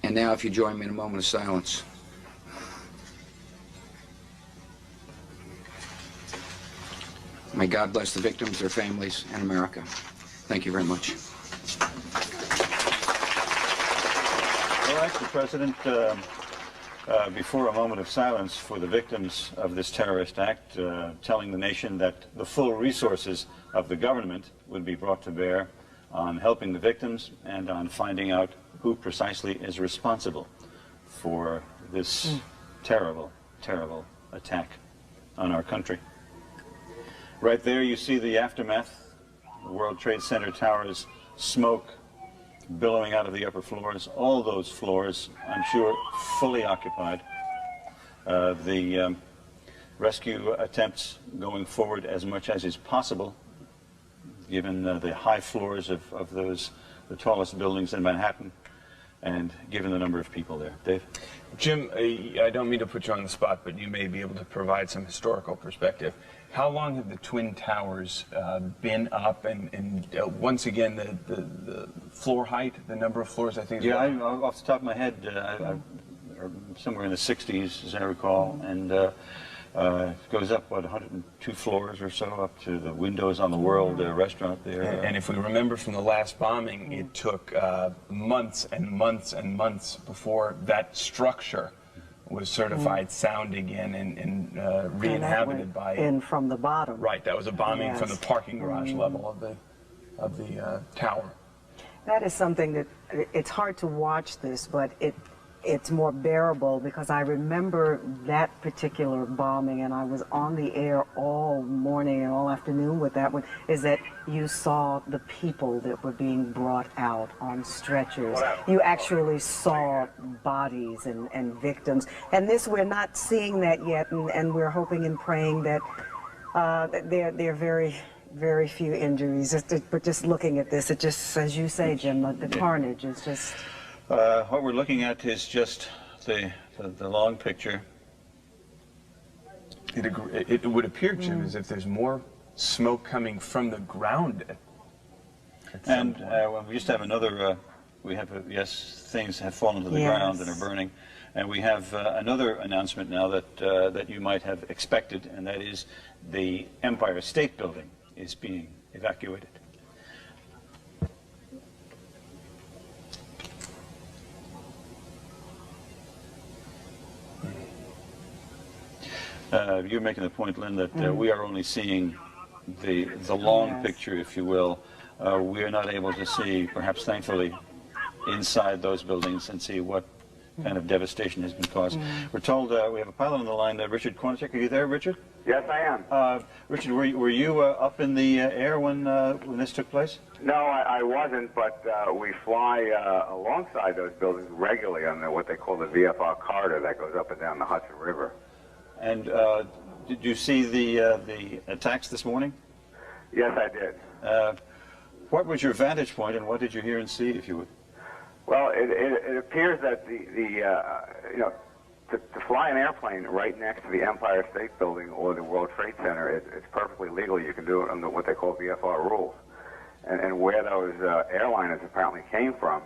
And now, if you join me in a moment of silence. May God bless the victims, their families, and America. Thank you very much. All right, the President before a moment of silence for the victims of this terrorist act, telling the nation that the full resources of the government would be brought to bear on helping the victims and on finding out who precisely is responsible for this terrible, terrible attack on our country. Right there you see the aftermath, the World Trade Center towers, smoke billowing out of the upper floors, all those floors, I'm sure, fully occupied. The rescue attempts going forward as much as is possible, given the high floors of the tallest buildings in Manhattan, and given the number of people there. Dave? Jim, I don't mean to put you on the spot, but you may be able to provide some historical perspective. How long have the Twin Towers been up? And once again, the floor height, the number of floors, I think. Yeah, off the top of my head, somewhere in the 60s, as I recall, and it goes up, what, 102 floors or so, up to the Windows on the World restaurant there. And if we remember from the last bombing, it took months and months and months before that structure was certified sound again and re-inhabited by... in from the bottom. Right, that was a bombing from the parking garage level of the tower. That is something that, it's hard to watch this, but it's more bearable because I remember that particular bombing, and I was on the air all morning and all afternoon with that one, is that you saw the people that were being brought out on stretchers. You actually saw bodies and victims. And this, we're not seeing that yet, and we're hoping and praying that there are very, very few injuries. But just looking at this, it just, as you say, Jim, the carnage is just... what we're looking at is just the long picture. It would appear, Jim, as if there's more smoke coming from the ground. And we just have another, yes, things have fallen to the ground and are burning. And we have another announcement now that you might have expected, and that is the Empire State Building is being evacuated. You're making the point, Lynn, that we are only seeing the long picture, if you will. We are not able to see, perhaps thankfully, inside those buildings and see what kind of devastation has been caused. We're told we have a pilot on the line, Richard Kornacek. Are you there, Richard? Yes, I am. Richard, were you up in the air when this took place? No, I wasn't, but we fly alongside those buildings regularly on what they call the VFR corridor that goes up and down the Hudson River. And did you see the attacks this morning? Yes, I did. What was your vantage point, and what did you hear and see, if you would? Well, it appears that to fly an airplane right next to the Empire State Building or the World Trade Center, it's perfectly legal. You can do it under what they call VFR rules. And where those airliners apparently came from,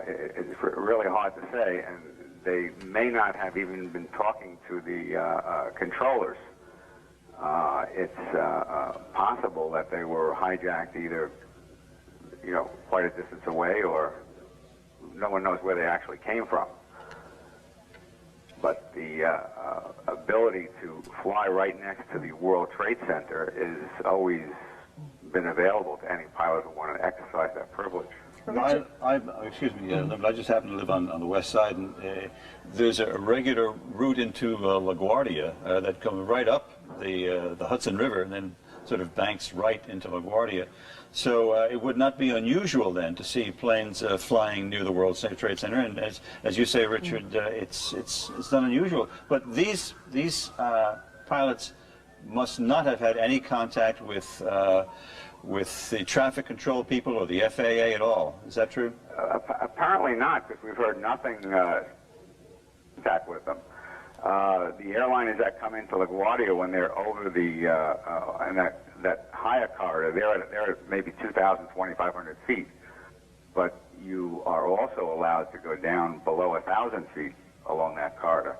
it's really hard to say. And they may not have even been talking to the controllers. It's possible that they were hijacked either, quite a distance away, or no one knows where they actually came from. But the ability to fly right next to the World Trade Center has always been available to any pilot who wanted to exercise that privilege. Excuse me, I just happen to live on the west side, and there's a regular route into LaGuardia that comes right up the Hudson River and then sort of banks right into LaGuardia. So it would not be unusual then to see planes flying near the World Trade Center, and as you say, Richard, it's not unusual. But these pilots must not have had any contact with the traffic control people or the FAA at all. Is that true? Apparently not, because we've heard nothing contact with them. The airliners that come into LaGuardia, when they're over the and that higher corridor, they're at maybe 2,000, 2,500 feet. But you are also allowed to go down below 1,000 feet along that corridor.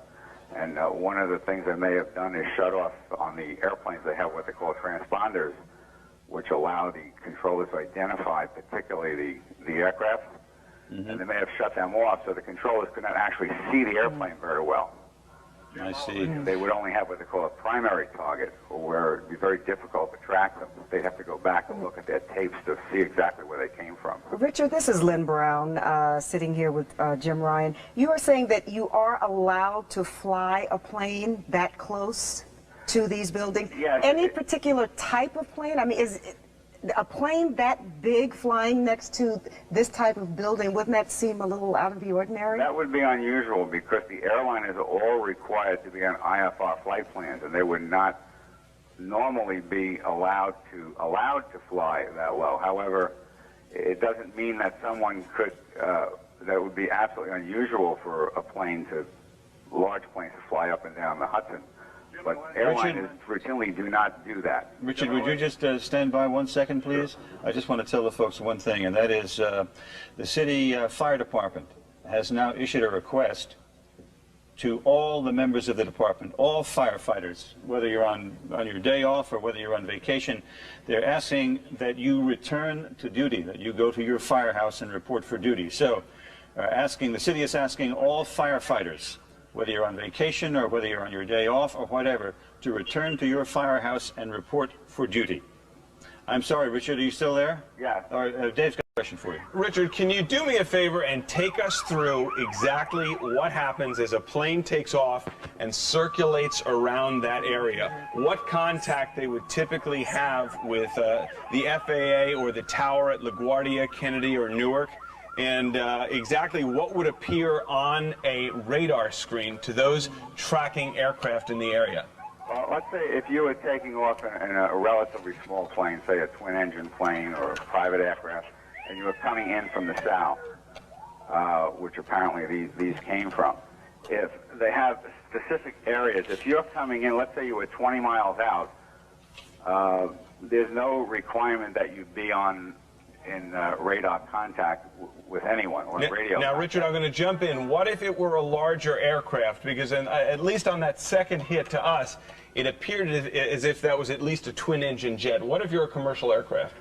And one of the things they may have done is shut off on the airplanes. They have what they call transponders, which allow the controllers to identify particularly the aircraft. and they may have shut them off, so the controllers could not actually see the airplane very well. I see. They would only have what they call a primary target, where it would be very difficult to track them. They'd have to go back and look at their tapes to see exactly where they came from. Richard, this is Lynn Brown sitting here with Jim Ryan. You are saying that you are allowed to fly a plane that close to these buildings? Yes. Any particular type of plane? I mean, is a plane that big flying next to this type of building, wouldn't that seem a little out of the ordinary? That would be unusual because the airliners are all required to be on IFR flight plans, and they would not normally be allowed to fly that low. However, it doesn't mean that someone could, that would be absolutely unusual for a plane to, large planes to fly up and down the Hudson. But airliners routinely do not do that. Richard, would you just stand by 1 second, please? I just want to tell the folks one thing, and that is the city fire department has now issued a request to all the members of the department, all firefighters, whether you're on your day off or whether you're on vacation. They're asking that you return to duty, that you go to your firehouse and report for duty. So the city is asking all firefighters, whether you're on vacation or whether you're on your day off or whatever, to return to your firehouse and report for duty. I'm sorry, Richard, are you still there? Yeah. Dave's got a question for you. Richard, can you do me a favor and take us through exactly what happens as a plane takes off and circulates around that area? What contact they would typically have with the FAA or the tower at LaGuardia, Kennedy, or Newark? And exactly what would appear on a radar screen to those tracking aircraft in the area? Let's say if you were taking off in a relatively small plane, say a twin-engine plane or a private aircraft, and you were coming in from the south, which apparently these came from. If they have specific areas, if you're coming in, let's say you were 20 miles out, there's no requirement that you be in radar contact with anyone or radio. Now, Richard, I'm going to jump in. What if it were a larger aircraft? Because at least on that second hit to us, it appeared as if that was at least a twin-engine jet. What if you're a commercial aircraft?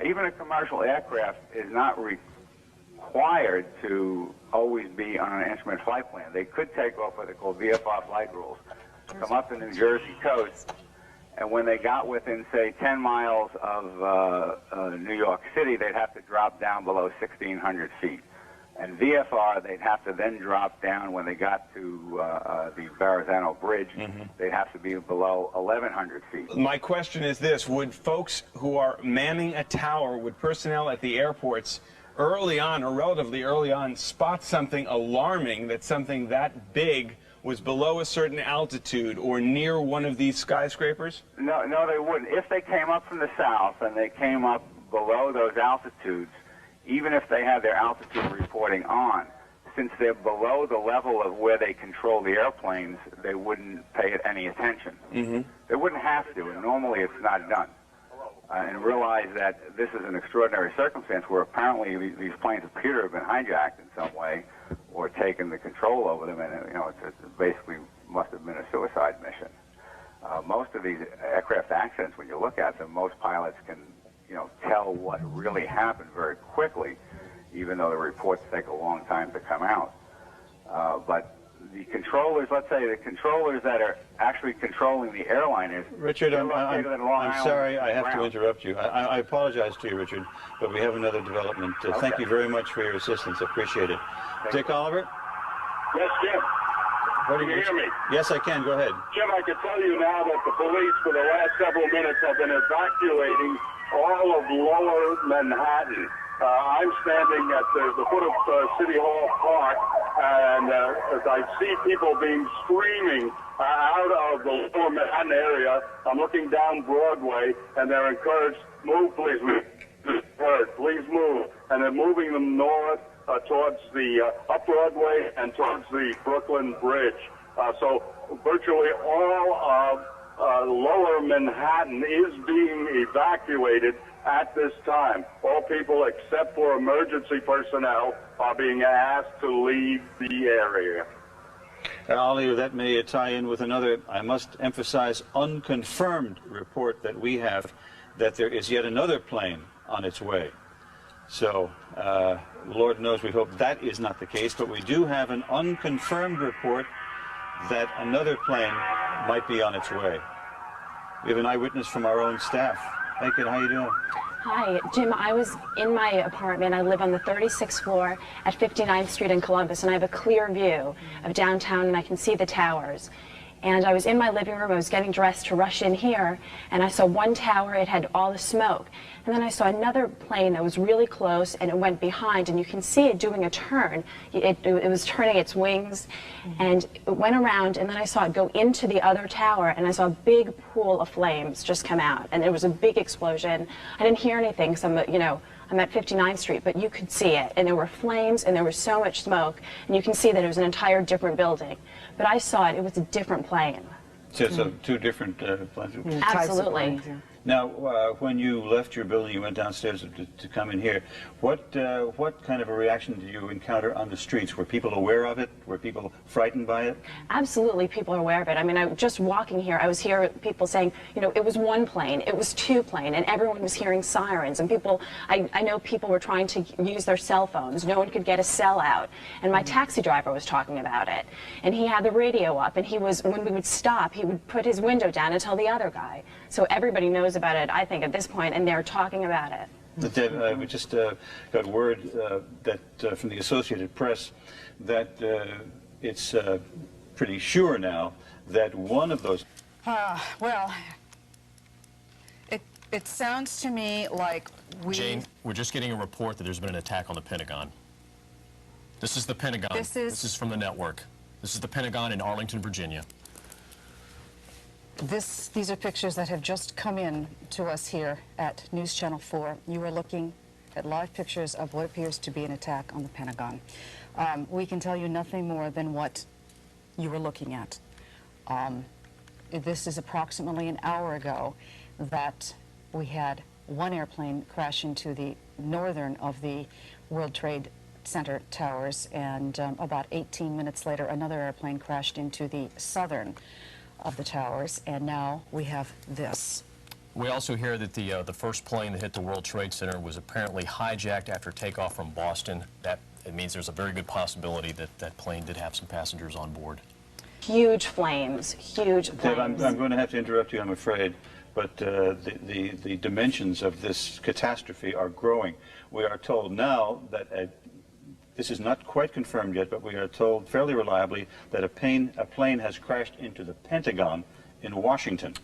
Even a commercial aircraft is not required to always be on an instrument flight plan. They could take off what they call VFR flight rules, come up the New Jersey coast, and when they got within, say, 10 miles of New York City, they'd have to drop down below 1,600 feet. And VFR, they'd have to then drop down when they got to the Verrazano Bridge. They'd have to be below 1,100 feet. My question is this. Would folks who are manning a tower, would personnel at the airports early on or relatively early on spot something alarming, that something that big was below a certain altitude or near one of these skyscrapers? No, they wouldn't. If they came up from the south and they came up below those altitudes, even if they had their altitude reporting on, since they're below the level of where they control the airplanes, they wouldn't pay it any attention. They wouldn't have to, and normally it's not done. And realize that this is an extraordinary circumstance where apparently these planes appear to have been hijacked in some way or taken the control over them, and it basically must have been a suicide mission. Most of these aircraft accidents, when you look at them, most pilots can tell what really happened very quickly, even though the reports take a long time to come out. But the controllers, let's say the controllers that are actually controlling the airliners. Richard, I'm sorry, I have to interrupt you. I apologize to you, Richard, but we have another development. Thank you very much for your assistance. I appreciate it. Dick Oliver? Yes, Jim. Can you hear me? Yes, I can. Go ahead. Jim, I can tell you now that the police for the last several minutes have been evacuating all of lower Manhattan. I'm standing at the foot of City Hall Park, and as I see people being screaming out of the lower Manhattan area, I'm looking down Broadway, and they're encouraged, move, please, please move. And they're moving them north towards the up Broadway and towards the Brooklyn Bridge. So virtually all of lower Manhattan is being evacuated at this time. All people except for emergency personnel are being asked to leave the area. Oliver, that may tie in with another, I must emphasize, unconfirmed report that we have, that there is yet another plane on its way. So, Lord knows we hope that is not the case, but we do have an unconfirmed report that another plane might be on its way. We have an eyewitness from our own staff. Hey, kid, how you doing? Hi, Jim. I was in my apartment. I live on the 36th floor at 59th Street in Columbus, and I have a clear view of downtown, and I can see the towers. And I was in my living room. I was getting dressed to rush in here, and I saw one tower. It had all the smoke. And then I saw another plane that was really close, and it went behind, and you can see it doing a turn. It was turning its wings, and it went around, and then I saw it go into the other tower, and I saw a big pool of flames just come out, and there was a big explosion. I didn't hear anything, so I'm at 59th Street, but you could see it, and there were flames, and there was so much smoke, and you can see that it was an entire different building. But I saw it, it was a different plane. So two different planes? Absolutely. Now, when you left your building, you went downstairs to come in here. What kind of a reaction did you encounter on the streets? Were people aware of it? Were people frightened by it? Absolutely, people are aware of it. I mean, just walking here, I was hearing people saying, you know, it was one plane, it was two planes, and everyone was hearing sirens. And people, I know people were trying to use their cell phones. No one could get a cell out. And my taxi driver was talking about it. And he had the radio up, and he was, when we would stop, he would put his window down and tell the other guy. So everybody knows about it, I think, at this point, and they're talking about it. We just got word that from the Associated Press that it's pretty sure now that one of those... Well, it sounds to me like Jane, we're just getting a report that there's been an attack on the Pentagon. This is the Pentagon. This is from the network. This is the Pentagon in Arlington, Virginia. These are pictures that have just come in to us here at News Channel 4. You are looking at live pictures of what appears to be an attack on the Pentagon. We can tell you nothing more than what you were looking at. This is approximately an hour ago that we had one airplane crash into the northern of the World Trade Center towers, and about 18 minutes later, another airplane crashed into the southern of the towers, and now we have this. We also hear that the first plane that hit the World Trade Center was apparently hijacked after takeoff from Boston. It means there's a very good possibility that that plane did have some passengers on board. Huge flames, huge flames. Deb, I'm going to have to interrupt you, I'm afraid, but the dimensions of this catastrophe are growing. We are told now that this is not quite confirmed yet, but we are told fairly reliably that a plane has crashed into the Pentagon in Washington.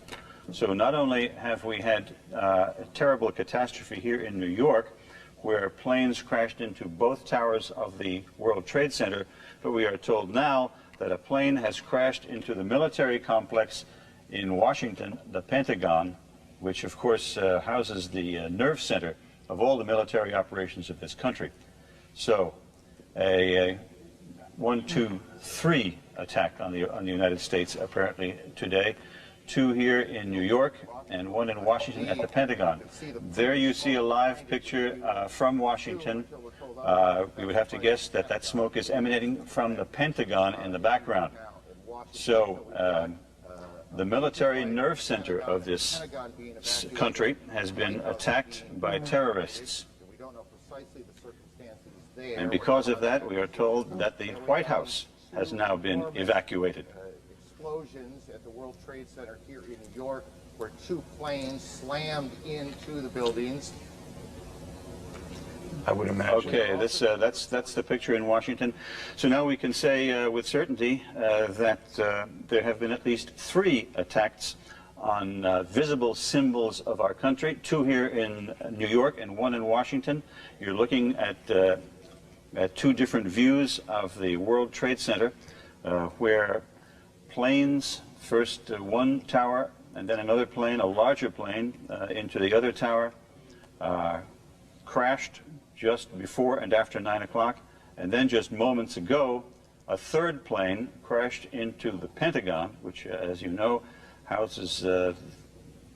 So not only have we had a terrible catastrophe here in New York, where planes crashed into both towers of the World Trade Center, but we are told now that a plane has crashed into the military complex in Washington, the Pentagon, which of course houses the nerve center of all the military operations of this country. So a 1, 2, 3 attack on the United States apparently today, 2 here in New York and 1 in Washington at the Pentagon. There you see a live picture from Washington. We would have to guess that that smoke is emanating from the Pentagon in the background. So the military nerve center of this country has been attacked by terrorists. And because of that, we are told that the White House has now been evacuated. Explosions at the World Trade Center here in New York, where 2 planes slammed into the buildings. I would imagine. Okay, that's the picture in Washington. So now we can say with certainty that there have been at least 3 attacks on visible symbols of our country, 2 here in New York and 1 in Washington. You're looking at 2 different views of the World Trade Center, where planes, first one tower and then another plane, a larger plane, into the other tower, crashed just before and after 9 o'clock, and then just moments ago, a 3rd plane crashed into the Pentagon, which, as you know, houses the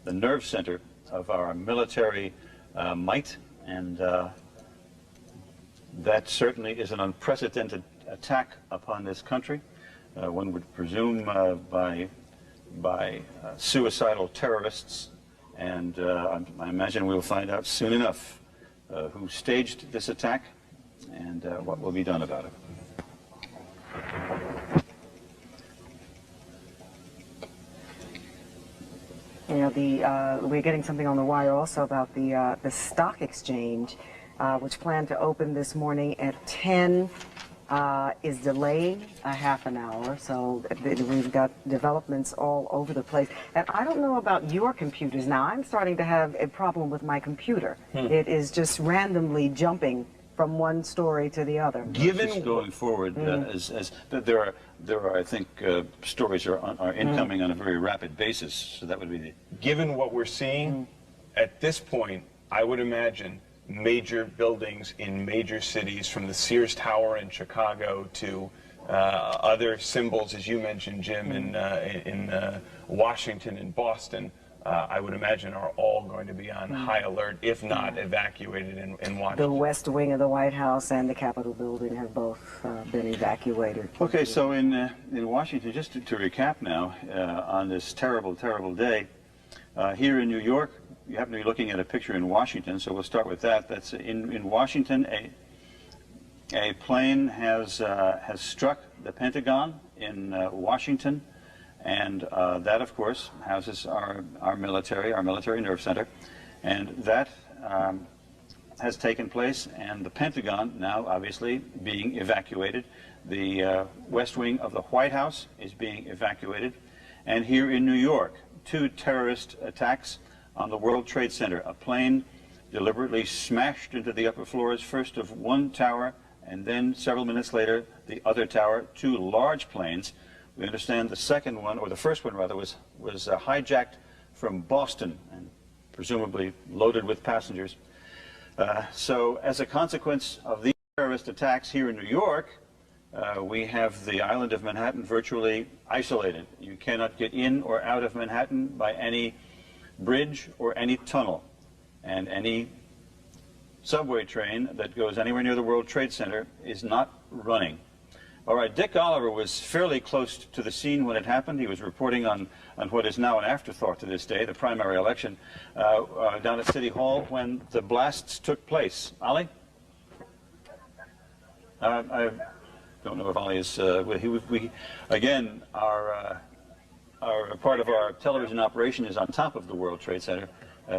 nerve center of our military might, and that certainly is an unprecedented attack upon this country. One would presume by suicidal terrorists, and I imagine we'll find out soon enough who staged this attack and what will be done about it. You know, we're getting something on the wire also about the stock exchange, which planned to open this morning at 10, is delayed a half an hour. So we've got developments all over the place. And I don't know about your computers now. I'm starting to have a problem with my computer. It is just randomly jumping from one story to the other. Given going forward, as there are, I think, stories are incoming on a very rapid basis. So that would be the. Given what we're seeing at this point, I would imagine major buildings in major cities, from the Sears Tower in Chicago to other symbols, as you mentioned, Jim, in Washington and Boston, I would imagine are all going to be on high alert, if not evacuated in Washington. The West Wing of the White House and the Capitol building have both been evacuated. Okay, so in Washington, just to recap now, on this terrible, terrible day, here in New York, you happen to be looking at a picture in Washington, so we'll start with that. That's in Washington, a plane has struck the Pentagon in Washington. And that, of course, houses our military nerve center. And that has taken place, and the Pentagon now obviously being evacuated. The West Wing of the White House is being evacuated. And here in New York, 2 terrorist attacks on the World Trade Center. A plane deliberately smashed into the upper floors, first of one tower, and then several minutes later, the other tower. 2 large planes. We understand the second one, or the first one rather, was hijacked from Boston and presumably loaded with passengers. So as a consequence of these terrorist attacks here in New York, we have the island of Manhattan virtually isolated. You cannot get in or out of Manhattan by any bridge or any tunnel. And any subway train that goes anywhere near the World Trade Center is not running. All right, Dick Oliver was fairly close to the scene when it happened. He was reporting on what is now an afterthought to this day, the primary election, down at City Hall when the blasts took place. Ali? I don't know if Ali is. Again, our part of our television operation is on top of the World Trade Center,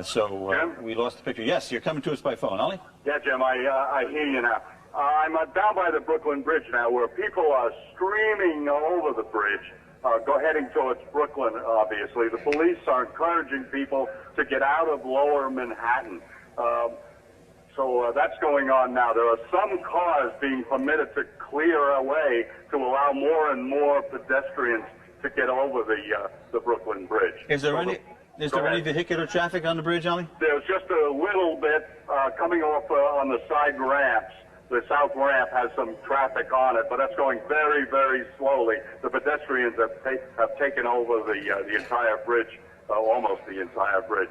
so we lost the picture. Yes, you're coming to us by phone, Ali? Yeah, Jim, I hear you now. I'm down by the Brooklyn Bridge now, where people are streaming over the bridge, heading towards Brooklyn, obviously. The police are encouraging people to get out of lower Manhattan. So that's going on now. There are some cars being permitted to clear away to allow more and more pedestrians to get over the Brooklyn Bridge. Is there any vehicular traffic on the bridge, Ali? There's just a little bit coming off on the side ramps. The south ramp has some traffic on it, but that's going very, very slowly. The pedestrians have taken over the entire bridge, almost the entire bridge.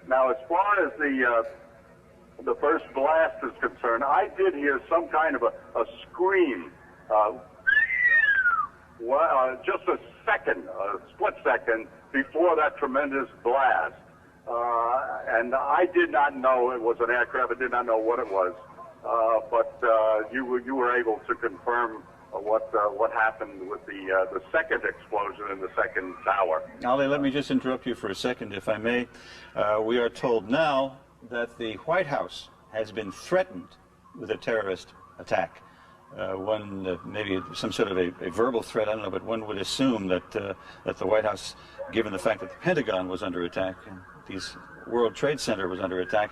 Now, as far as the first blast is concerned, I did hear some kind of a scream. Just a split second before that tremendous blast. And I did not know it was an aircraft. I did not know what it was. But you were able to confirm what happened with the second explosion in the second tower. Ali, let me just interrupt you for a second, if I may. We are told now that the White House has been threatened with a terrorist attack. Maybe some sort of a verbal threat, I don't know, but one would assume that the White House, given the fact that the Pentagon was under attack, and these World Trade Center was under attack,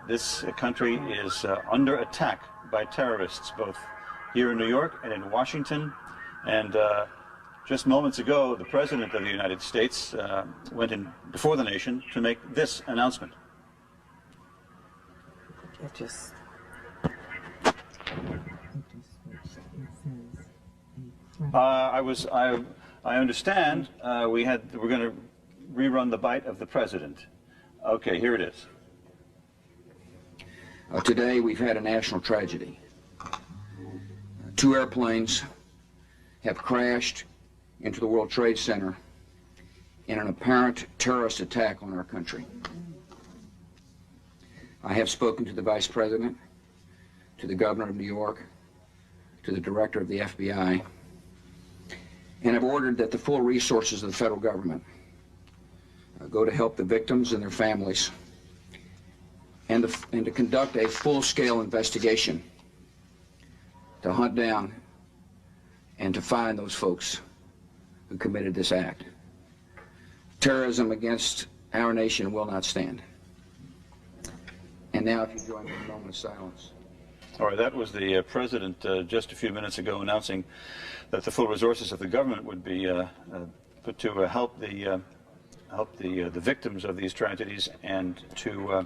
this country is under attack by terrorists, both here in New York and in Washington. And just moments ago, the President of the United States went in before the nation to make this announcement. It just... I understand we're going to rerun the bite of the president. Okay, here it is. Today we've had a national tragedy. 2 airplanes have crashed into the World Trade Center in an apparent terrorist attack on our country. I have spoken to the Vice President, to the Governor of New York, to the Director of the FBI, and have ordered that the full resources of the federal government go to help the victims and their families, and to conduct a full-scale investigation to hunt down and to find those folks who committed this act. Terrorism against our nation will not stand. And now, if you join me in a moment of silence. All right, that was the President just a few minutes ago announcing that the full resources of the government would be put to help the victims of these tragedies and to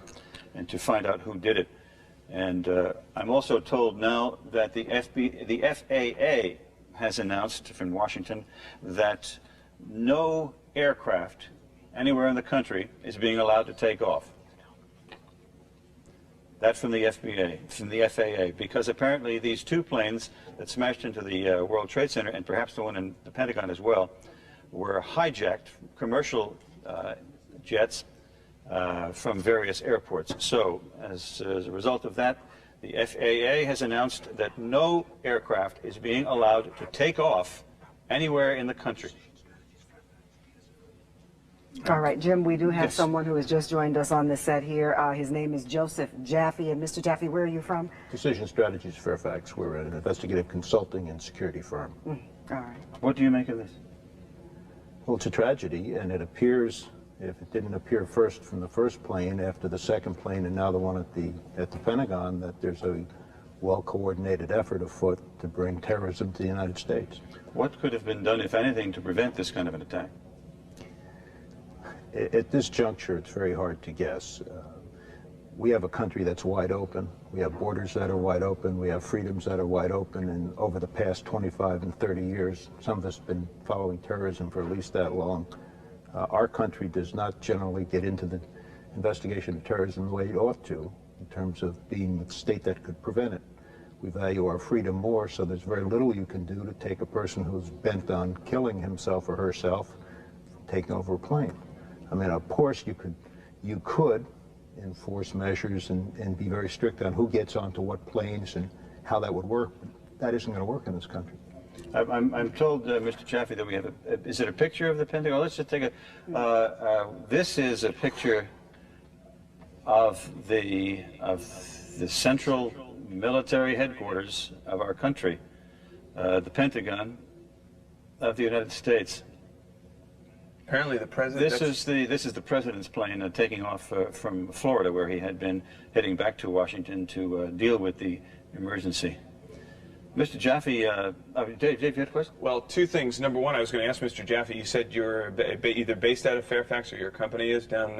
find out who did it. And I'm also told now that the FAA has announced from Washington that no aircraft anywhere in the country is being allowed to take off. That's from the FAA, because apparently these two planes that smashed into the World Trade Center, and perhaps the one in the Pentagon as well, were hijacked commercial jets from various airports. So, as a result of that, the FAA has announced that no aircraft is being allowed to take off anywhere in the country. All right, Jim, we do have someone who has just joined us on the set here. His name is Joseph Jaffe. And Mr. Jaffe, where are you from? Decision Strategies Fairfax. We're an investigative consulting and security firm. All right. What do you make of this? Well, it's a tragedy, and it appears, if it didn't appear first from the first plane, after the second plane, and now the one at the Pentagon, that there's a well-coordinated effort afoot to bring terrorism to the United States. What could have been done, if anything, to prevent this kind of an attack? At this juncture, it's very hard to guess. We have a country that's wide open. We have borders that are wide open. We have freedoms that are wide open. And over the past 25 and 30 years, some of us have been following terrorism for at least that long. Our country does not generally get into the investigation of terrorism the way it ought to, in terms of being the state that could prevent it. We value our freedom more, so there's very little you can do to take a person who's bent on killing himself or herself from taking over a plane. I mean, of course, you could enforce measures and be very strict on who gets onto what planes and how that would work, but that isn't going to work in this country. I'm told, Mr. Jaffe, that we have is it a picture of the Pentagon? Let's just take this is a picture of the central military headquarters of our country, the Pentagon of the United States. Apparently the president... This is the president's plane taking off from Florida, where he had been heading back to Washington to deal with the emergency. Mr. Jaffe, Dave, you had a question? Well, two things. Number one, I was going to ask Mr. Jaffe, you said you're either based out of Fairfax or your company is down...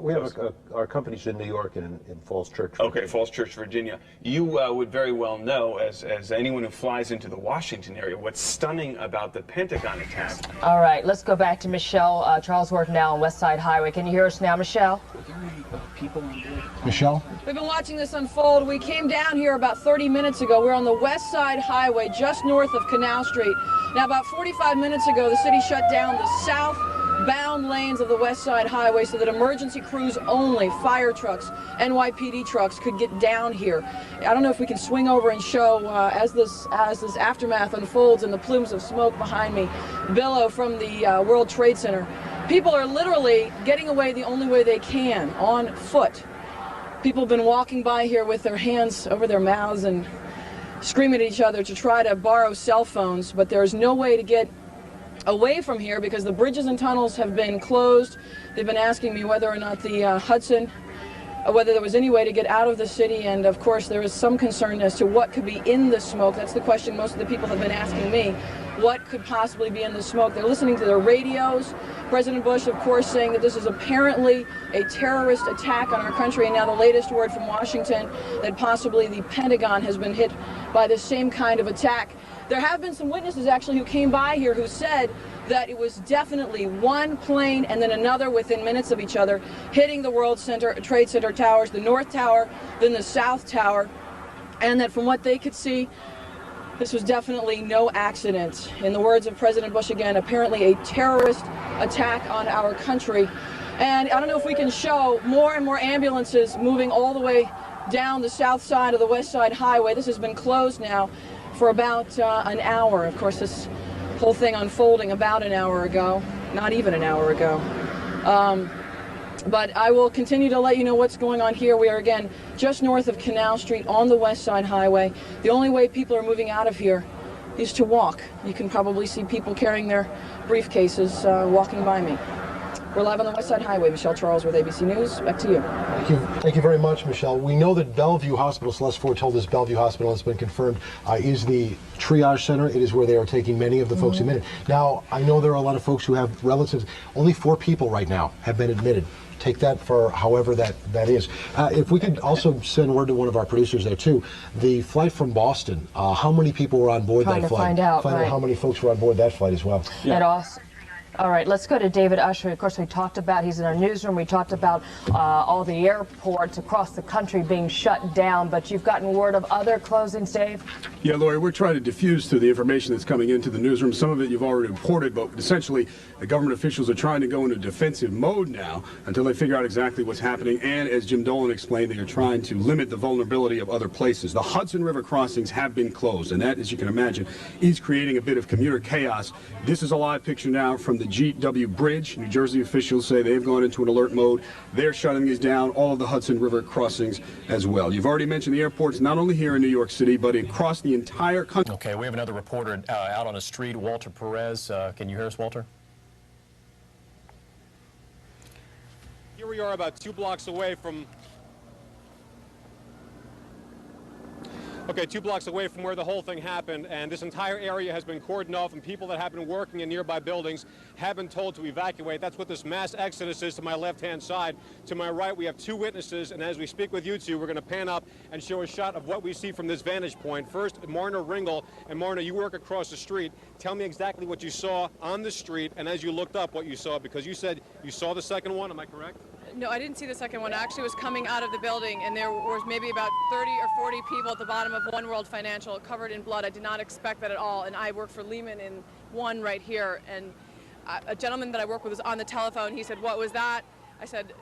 we have our company's in New York and in Falls Church, Virginia. Okay, Falls Church, Virginia. You would very well know, as anyone who flies into the Washington area, what's stunning about the Pentagon attack. All right, let's go back to Michelle Charlesworth now on West Side Highway. Can you hear us now, Michelle? Michelle? We've been watching this unfold. We came down here about 30 minutes ago. We're on the West Side Highway, just north of Canal Street. Now, about 45 minutes ago, the city shut down the southbound lanes of the West Side Highway so that emergency crews only, fire trucks, NYPD trucks, could get down here. I don't know if we can swing over and show, as this aftermath unfolds and the plumes of smoke behind me billow from the World Trade Center. People are literally getting away the only way they can, on foot. People have been walking by here with their hands over their mouths and screaming at each other to try to borrow cell phones, but there's no way to get away from here because the bridges and tunnels have been closed. They've been asking me whether or not the Hudson, whether there was any way to get out of the city, and of course there is some concern as to what could be in the smoke. That's the question most of the people have been asking me. What could possibly be in the smoke? They're listening to their radios. President Bush, of course, saying that this is apparently a terrorist attack on our country, and now the latest word from Washington that possibly the Pentagon has been hit by the same kind of attack. There have been some witnesses actually who came by here who said that it was definitely one plane and then another within minutes of each other hitting the World Trade Center towers, the North Tower, then the South Tower, and that from what they could see, this was definitely no accident. In the words of President Bush again, apparently a terrorist attack on our country. And I don't know if we can show more and more ambulances moving all the way down the south side of the West Side Highway. This has been closed now for about an hour. Of course, this whole thing unfolding about an hour ago, not even an hour ago. But I will continue to let you know what's going on here. We are, again, just north of Canal Street on the West Side Highway. The only way people are moving out of here is to walk. You can probably see people carrying their briefcases walking by me. We're live on the West Side Highway. Michelle Charles with ABC News. Back to you. Thank you very much, Michelle. We know that Bellevue Hospital, Celeste Ford told us Bellevue Hospital has been confirmed, is the triage center. It is where they are taking many of the folks admitted. Now, I know there are a lot of folks who have relatives. Only 4 people right now have been admitted. Take that for however that is. If we could also send word to one of our producers there too. The flight from Boston, how many people were on board that flight? Find out how many folks were on board that flight as well. Yeah. Awesome. All right, let's go to David Usher. Of course, we talked about, he's in our newsroom, we talked about all the airports across the country being shut down, but you've gotten word of other closings, Dave? Yeah, Lori, we're trying to diffuse through the information that's coming into the newsroom. Some of it you've already reported, but essentially the government officials are trying to go into defensive mode now until they figure out exactly what's happening. And as Jim Dolan explained, they are trying to limit the vulnerability of other places. The Hudson River crossings have been closed, and that, as you can imagine, is creating a bit of commuter chaos. This is a live picture now from the GW Bridge. New Jersey officials say they've gone into an alert mode. They're shutting these down, all of the Hudson River crossings as well. You've already mentioned the airports, not only here in New York City, but across the entire country. Okay, we have another reporter out on the street, Walter Perez. Can you hear us, Walter? Here we are about 2 blocks away from... Okay, 2 blocks away from where the whole thing happened, and this entire area has been cordoned off, and people that have been working in nearby buildings have been told to evacuate. That's what this mass exodus is to my left-hand side. To my right, we have 2 witnesses, and as we speak with you two, we're going to pan up and show a shot of what we see from this vantage point. First, Marna Ringel, and Marna, you work across the street. Tell me exactly what you saw on the street, and as you looked up what you saw, because you said you saw the second one, am I correct? No, I didn't see the second one. I actually was coming out of the building, and there was maybe about 30 or 40 people at the bottom of One World Financial covered in blood. I did not expect that at all, and I work for Lehman in One right here, and a gentleman that I work with was on the telephone. He said, "What was that?" I said,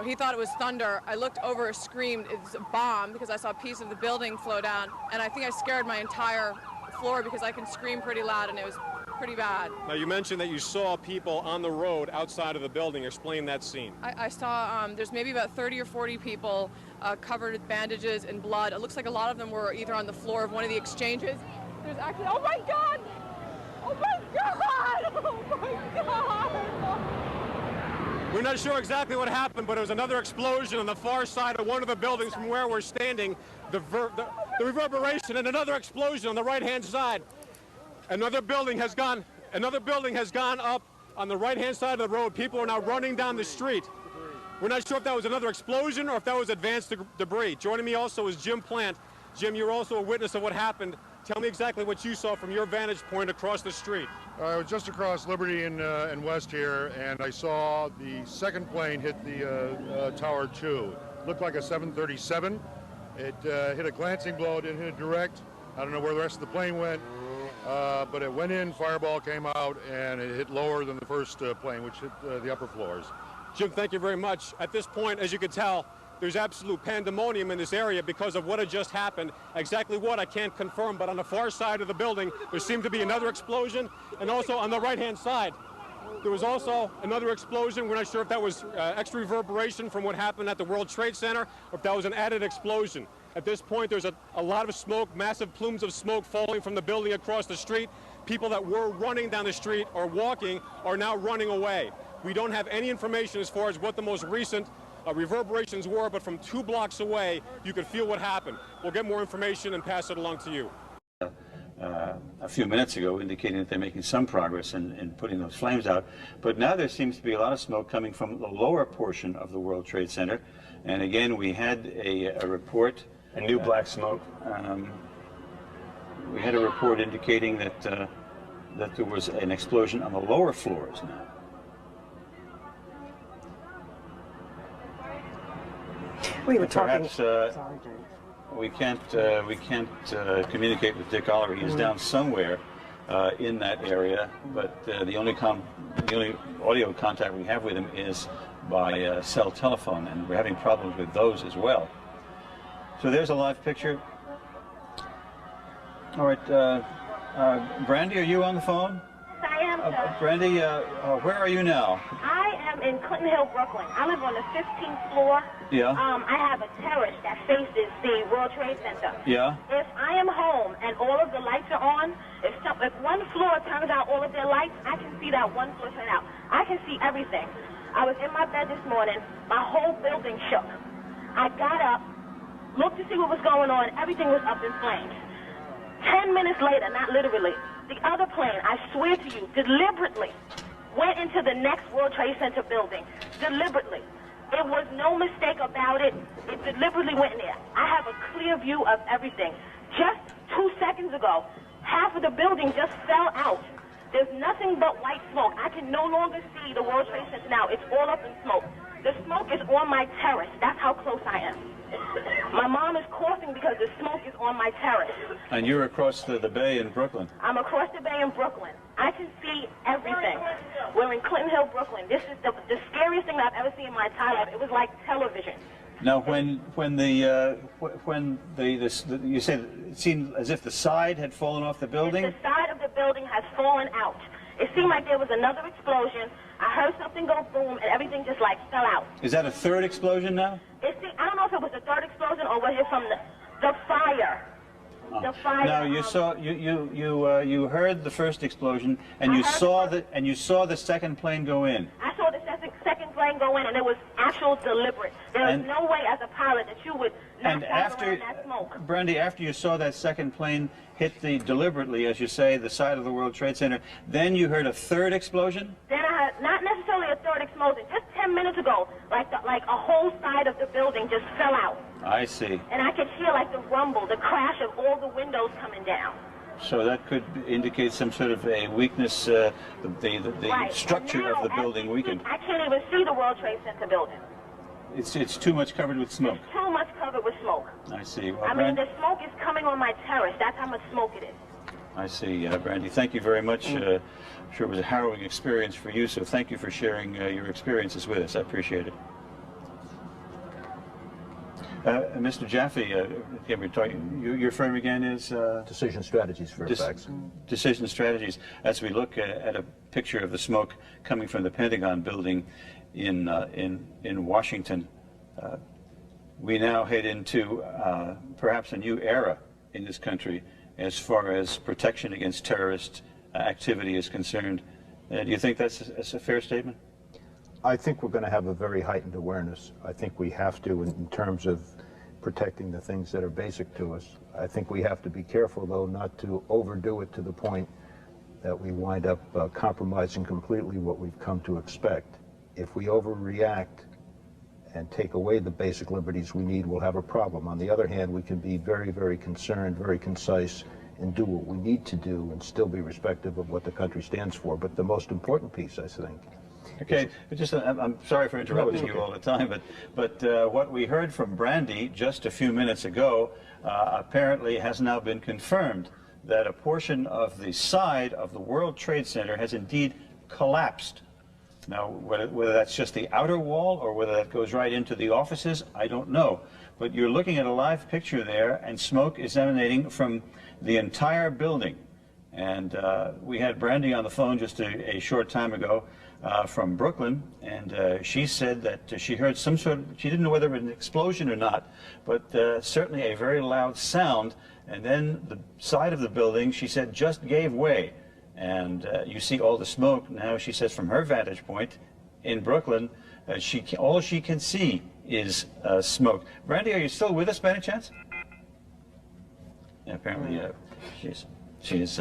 he thought it was thunder. I looked over, screamed, "It's a bomb," because I saw a piece of the building flow down, and I think I scared my entire floor because I can scream pretty loud, and it was pretty bad. Now, you mentioned that you saw people on the road outside of the building. Explain that scene. I saw there's maybe about 30 or 40 people covered with bandages and blood. It looks like a lot of them were either on the floor of one of the exchanges. There's actually, oh my God! Oh my God! Oh my God! We're not sure exactly what happened, but it was another explosion on the far side of one of the buildings from where we're standing. The reverberation and another explosion on the right-hand side. Another building has gone up on the right-hand side of the road. People are now running down the street. We're not sure if that was another explosion or if that was advanced debris. Joining me also is Jim Plant. Jim, you're also a witness of what happened. Tell me exactly what you saw from your vantage point across the street. I was just across Liberty and West here, and I saw the second plane hit the Tower 2. Looked like a 737. It hit a glancing blow. It didn't hit it direct. I don't know where the rest of the plane went. But it went in, fireball came out, and it hit lower than the first plane, which hit the upper floors. Jim, thank you very much. At this point, as you can tell, there's absolute pandemonium in this area because of what had just happened. Exactly what, I can't confirm, but on the far side of the building, there seemed to be another explosion, and also on the right-hand side, there was also another explosion. We're not sure if that was extra reverberation from what happened at the World Trade Center, or if that was an added explosion. At this point, there's a lot of smoke, massive plumes of smoke falling from the building across the street. People that were running down the street or walking are now running away. We don't have any information as far as what the most recent reverberations were, but from 2 blocks away, you could feel what happened. We'll get more information and pass it along to you. A few minutes ago, indicating that they're making some progress in putting those flames out. But now there seems to be a lot of smoke coming from the lower portion of the World Trade Center. And again, we had a report. A new black smoke. We had a report indicating that that there was an explosion on the lower floors now. We were talking. Perhaps we can't communicate with Dick Oliver. He's down somewhere in that area, but the only audio contact we have with him is by cell telephone, and we're having problems with those as well. So there's a live picture. All right, Brandy, are you on the phone? I am, sir. Brandy, where are you now? I am in Clinton Hill, Brooklyn. I live on the 15th floor. Yeah. I have a terrace that faces the World Trade Center. Yeah. If I am home and all of the lights are on, if one floor turns out all of their lights, I can see that one floor turn out. I can see everything. I was in my bed this morning. My whole building shook. I got up, looked to see what was going on. Everything was up in flames. 10 minutes later, not literally, the other plane, I swear to you, deliberately went into the next World Trade Center building. Deliberately. There was no mistake about it. It deliberately went in there. I have a clear view of everything. Just 2 seconds ago, half of the building just fell out. There's nothing but white smoke. I can no longer see the World Trade Center now. It's all up in smoke. The smoke is on my terrace. That's how close I am. My mom is coughing because the smoke is on my terrace. And you're across the bay in Brooklyn. I'm across the bay in Brooklyn. I can see everything. We're in Clinton Hill, Brooklyn. This is the scariest thing I've ever seen in my entire life. It was like television. Now, when you said it seemed as if the side had fallen off the building. The side of the building has fallen out. It seemed like there was another explosion. I heard something go boom, and everything just like fell out. Is that a third explosion now? I don't know if it was the third explosion or was it from the fire. The fire. Now you saw you heard the first explosion, and you saw the second plane go in. I saw the second plane go in, and it was actual deliberate. There was no way as a pilot that you would not drive around that smoke. Brandy, after you saw that second plane hit deliberately, as you say, the side of the World Trade Center, then you heard a third explosion? Then I heard, not necessarily a third explosion, just 10 minutes ago, like a whole side of the building just fell out. I see. And I could hear like the rumble, the crash of all the windows coming down. So that could indicate some sort of a weakness, the Right. structure of the building weakened. I can't even see the World Trade Center building. It's too much covered with smoke. It's too much covered with smoke. I see. Well, I mean, the smoke is coming on my terrace. That's how much smoke it is. I see, Brandy. Thank you very much. I'm sure it was a harrowing experience for you, so thank you for sharing your experiences with us. I appreciate it. Mr. Jaffe, again, we're talking, your firm again is? Decision Strategies, Fairfax. Decision Strategies. As we look at a picture of the smoke coming from the Pentagon building in Washington, we now head into perhaps a new era in this country as far as protection against terrorist activity is concerned. Do you think that's a fair statement? I think we're going to have a very heightened awareness. I think we have to in terms of protecting the things that are basic to us. I think we have to be careful, though, not to overdo it to the point that we wind up compromising completely what we've come to expect. If we overreact and take away the basic liberties we need, we'll have a problem. On the other hand, we can be very, very concerned, very concise, and do what we need to do and still be respectful of what the country stands for. But the most important piece, I think. Okay, I'm sorry for interrupting you all the time, but what we heard from Brandy just a few minutes ago apparently has now been confirmed that a portion of the side of the World Trade Center has indeed collapsed. Now, whether that's just the outer wall or whether that goes right into the offices, I don't know. But you're looking at a live picture there, and smoke is emanating from the entire building. And we had Brandy on the phone just a short time ago from Brooklyn, and she said that she heard some sort of, she didn't know whether it was an explosion or not, but certainly a very loud sound. And then the side of the building, she said, just gave way. And you see all the smoke. Now, she says from her vantage point in Brooklyn, all she can see is smoke. Brandy, are you still with us by any chance? Yeah, apparently she's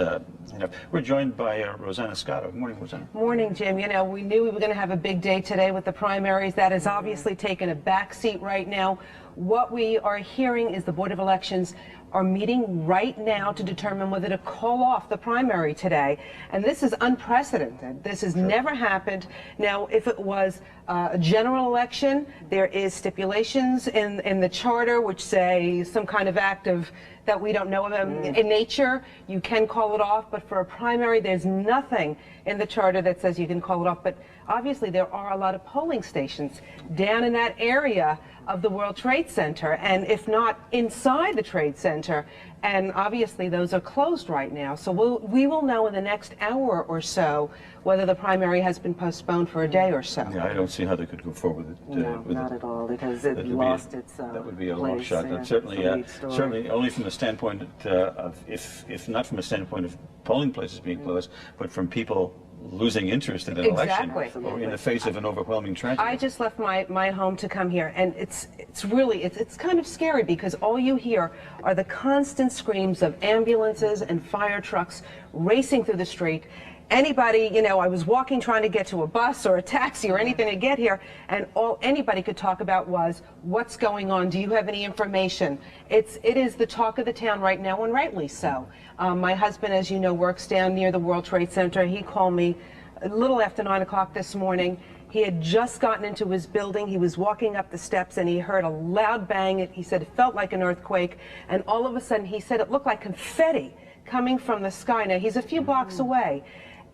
we're joined by Rosanna Scotto. Good morning, Rosanna. Morning, Jim. You know, we knew we were going to have a big day today with the primaries. That has obviously taken a back seat right now. what we are hearing is the Board of Elections are meeting right now to determine whether to call off the primary today. And this is unprecedented. This has never happened. Now, if it was a general election, there is stipulations in the charter which say some kind of act of that we don't know of in nature, you can call it off. But for a primary, there's nothing in the charter that says you can call it off. But obviously, there are a lot of polling stations down in that area of the World Trade Center, and if not inside the Trade Center, and obviously those are closed right now. So we will know in the next hour or so whether the primary has been postponed for a day or so. Yeah, I don't see how they could go forward with it. No, not at all, because it lost its that would be a long place, shot. yeah. And certainly only from the standpoint of, if not from the standpoint of polling places being closed, but from people losing interest in an election or in the face of an overwhelming tragedy. I just left my home to come here, and it's really kind of scary, because all you hear are the constant screams of ambulances and fire trucks racing through the street. Anybody, you know, I was walking trying to get to a bus or a taxi or anything to get here, and all anybody could talk about was, what's going on? Do you have any information? It is the talk of the town right now, and rightly so. My husband, as you know, works down near the World Trade Center. He called me a little after 9 o'clock this morning. He had just gotten into his building. He was walking up the steps, and he heard a loud bang. He said it felt like an earthquake, and all of a sudden, he said it looked like confetti coming from the sky. Now, he's a few blocks away,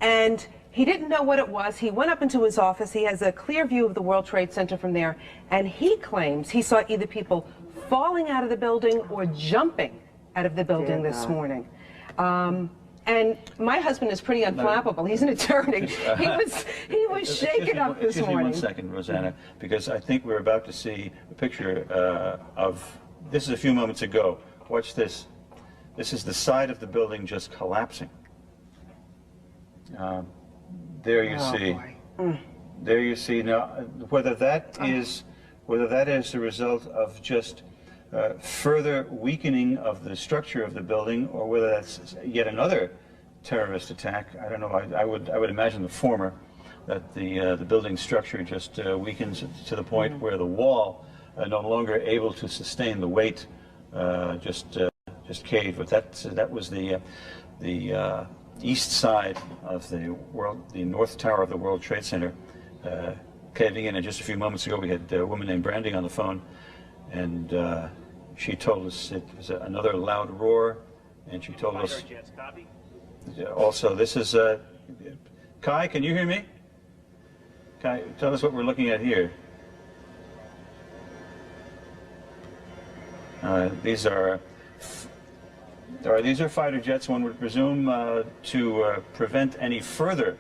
and he didn't know what it was. He went up into his office. He has a clear view of the World Trade Center from there, and he claims he saw either people falling out of the building or jumping out of the building this morning. And my husband is pretty unflappable. He's an attorney. He was shaken up this morning. Excuse me 1 second, Rosanna, because I think we're about to see a picture of, this is a few moments ago. Watch this. This is the side of the building just collapsing. There you see. There you see. Now, whether that is the result of just further weakening of the structure of the building, or whether that's yet another terrorist attack, I don't know. I would imagine the former, that the building structure just weakens to the point where the wall, no longer able to sustain the weight, just caved. But that was the east side of the north tower of the World Trade Center caving in. And just a few moments ago, we had a woman named Brandy on the phone, and she told us it was another loud roar, and she told us also, this is Kai, can you hear me? Kai, tell us what we're looking at here. These are fighter jets, one would presume, to prevent any further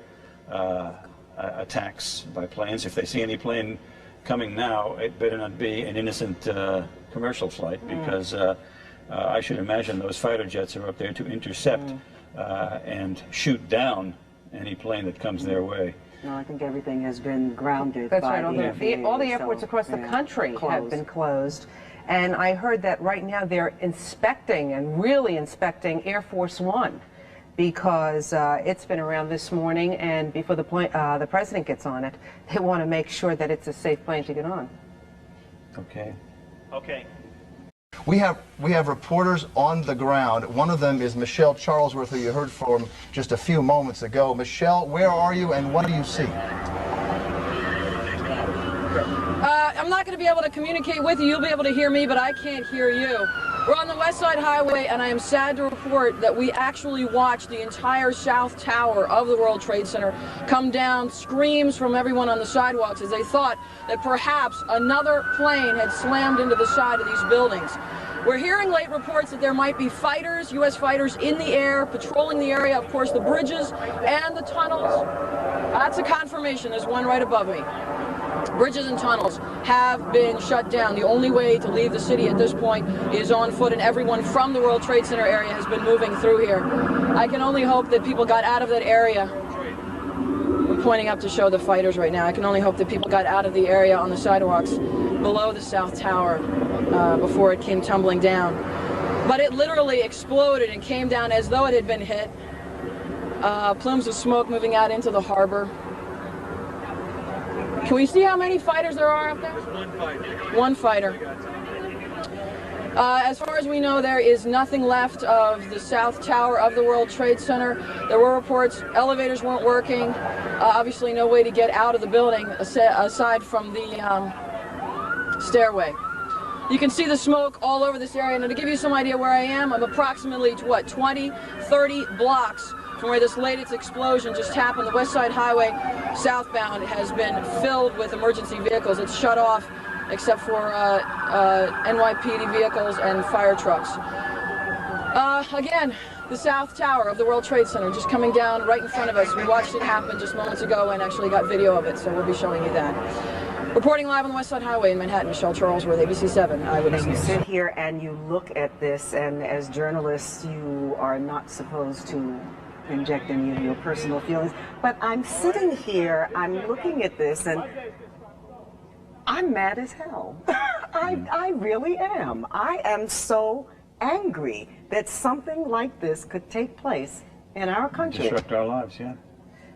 attacks by planes. If they see any plane coming now, it better not be an innocent commercial flight, because I should imagine those fighter jets are up there to intercept and shoot down any plane that comes their way. No, I think everything has been grounded. That's by right. All the airports across the country have been closed. And I heard that right now they're inspecting, and really inspecting, Air Force One, because it's been around this morning, and before the president gets on it, they want to make sure that it's a safe plane to get on. Okay. Okay. We have reporters on the ground. One of them is Michelle Charlesworth, who you heard from just a few moments ago. Michelle, where are you, and what do you see? I'm not going to be able to communicate with you. You'll be able to hear me, but I can't hear you. We're on the West Side Highway, and I am sad to report that we actually watched the entire South Tower of the World Trade Center come down, screams from everyone on the sidewalks as they thought that perhaps another plane had slammed into the side of these buildings. We're hearing late reports that there might be fighters, U.S. fighters, in the air, patrolling the area, of course, the bridges and the tunnels. That's a confirmation. There's one right above me. Bridges and tunnels have been shut down. The only way to leave the city at this point is on foot, and everyone from the World Trade Center area has been moving through here. I can only hope that people got out of that area. We're pointing up to show the fighters right now. I can only hope that people got out of the area on the sidewalks below the South Tower before it came tumbling down. But it literally exploded and came down as though it had been hit. Plumes of smoke moving out into the harbor. Can we see how many fighters there are up there? One fighter. One fighter. As far as we know, there is nothing left of the South Tower of the World Trade Center. There were reports elevators weren't working. Obviously no way to get out of the building aside from the stairway. You can see the smoke all over this area. And to give you some idea where I am, I'm approximately, what, 20, 30 blocks from where this latest explosion just happened. The West Side Highway southbound has been filled with emergency vehicles. It's shut off except for NYPD vehicles and fire trucks. Again, the South Tower of the World Trade Center just coming down right in front of us. We watched it happen just moments ago and actually got video of it, so we'll be showing you that. Reporting live on the West Side Highway in Manhattan, Michelle Charlesworth, ABC 7 Eyewitness News. You sit here and you look at this, and as journalists, you are not supposed to inject any of your personal feelings. But I'm sitting here, I'm looking at this, and I'm mad as hell. I really am. I am so angry that something like this could take place in our country. Disrupt our lives, yeah.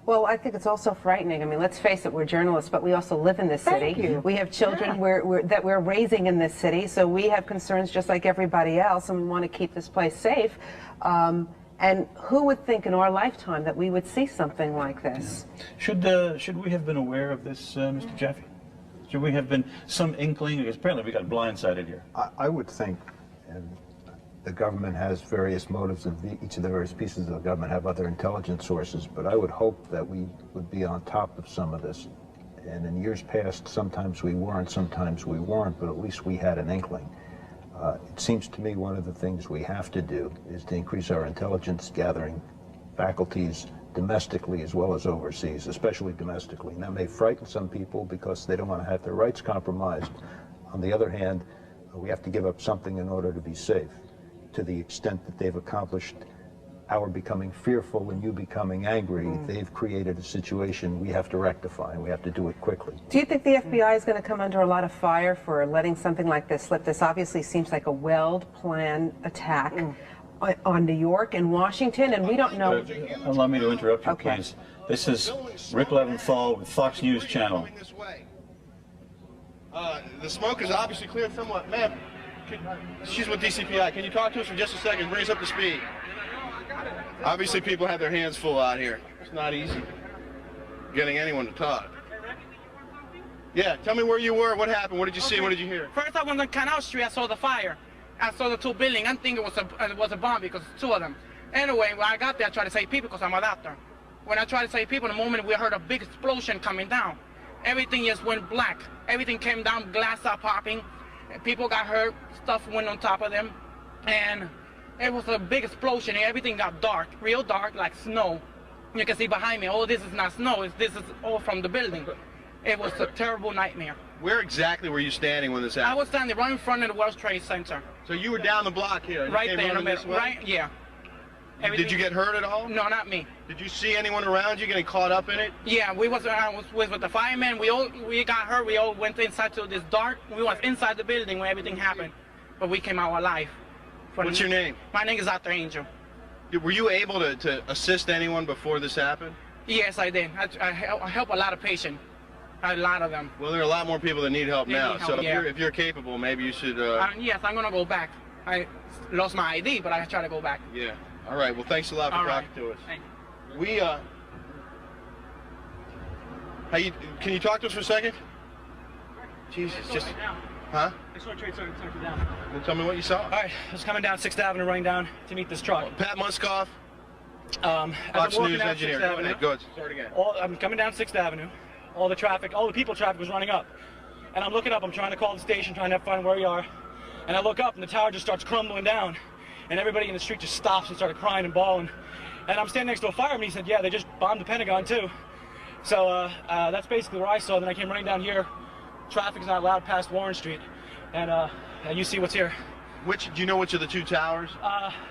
Well, I think it's also frightening. I mean, let's face it, we're journalists, but we also live in this city. Thank you. We have children that we're raising in this city, so we have concerns just like everybody else, and we want to keep this place safe. And who would think in our lifetime that we would see something like this? Yeah. Should we have been aware of this, Mr. Jaffe? Should we have been some inkling? Because apparently we got blindsided here. I would think, and the government has various motives, and each of the various pieces of the government have other intelligence sources, but I would hope that we would be on top of some of this. And in years past, sometimes we weren't, sometimes we weren't, but at least we had an inkling. It seems to me one of the things we have to do is to increase our intelligence gathering faculties domestically as well as overseas, especially domestically. And that may frighten some people because they don't want to have their rights compromised. On the other hand, we have to give up something in order to be safe. To the extent that they've accomplished our becoming fearful and you becoming angry, they've created a situation we have to rectify, and we have to do it quickly. Do you think the FBI is going to come under a lot of fire for letting something like this slip? This obviously seems like a well-planned attack on New York and Washington, and we don't know. Allow me to interrupt you, please. This is Rick Leventhal with Fox News Channel. The smoke is obviously cleared somewhat. Ma'am, she's with DCPI. Can you talk to us for just a second? Bring us up to speed. Obviously, people have their hands full out here. It's not easy getting anyone to talk. Yeah, tell me where you were. What happened? What did you see? What did you hear? First, I went on Canal Street. I saw the fire. I saw the two buildings. I think it was a bomb because it's two of them. Anyway, when I got there, I tried to save people because I'm a doctor. When I tried to save people, the moment we heard a big explosion coming down, everything just went black. Everything came down, glass started popping. People got hurt. Stuff went on top of them, and it was a big explosion. And everything got dark, real dark, like snow. You can see behind me. Oh, this is not snow. This is all from the building. It was a terrible nightmare. Where exactly were you standing when this happened? I was standing right in front of the World Trade Center. So you were down the block here? Right there in the middle. Right, yeah. Did you get hurt at all? No, not me. Did you see anyone around you getting caught up in it? Yeah, I was with the firemen. We got hurt. We all went inside to this dark. We was inside the building when everything happened, but we came out alive. What's your name? My name is Dr. Angel. Were you able to assist anyone before this happened? Yes, I did. I help a lot of patients. A lot of them. Well, there are a lot more people that need help now. So if you're capable, maybe you should. Yes, I'm gonna go back. I lost my ID, but I try to go back. Yeah. All right. Well, thanks a lot for talking to us. We can you talk to us for a second? Jesus, just. Huh? I saw a Trade Center down. Well, tell me what you saw. All right, I was coming down 6th Avenue, running down to meet this truck. Pat Muskoff. Fox News engineer. Go ahead. Go ahead. Start again. I'm coming down 6th Avenue. All the traffic, all the people traffic was running up. And I'm looking up, I'm trying to call the station, trying to find where we are. And I look up and the tower just starts crumbling down. And everybody in the street just stops and started crying and bawling. And I'm standing next to a fireman, he said, yeah, they just bombed the Pentagon too. So that's basically where I saw. Then I came running down here. Traffic's not allowed past Warren Street. And you see what's here. Do you know which of the two towers?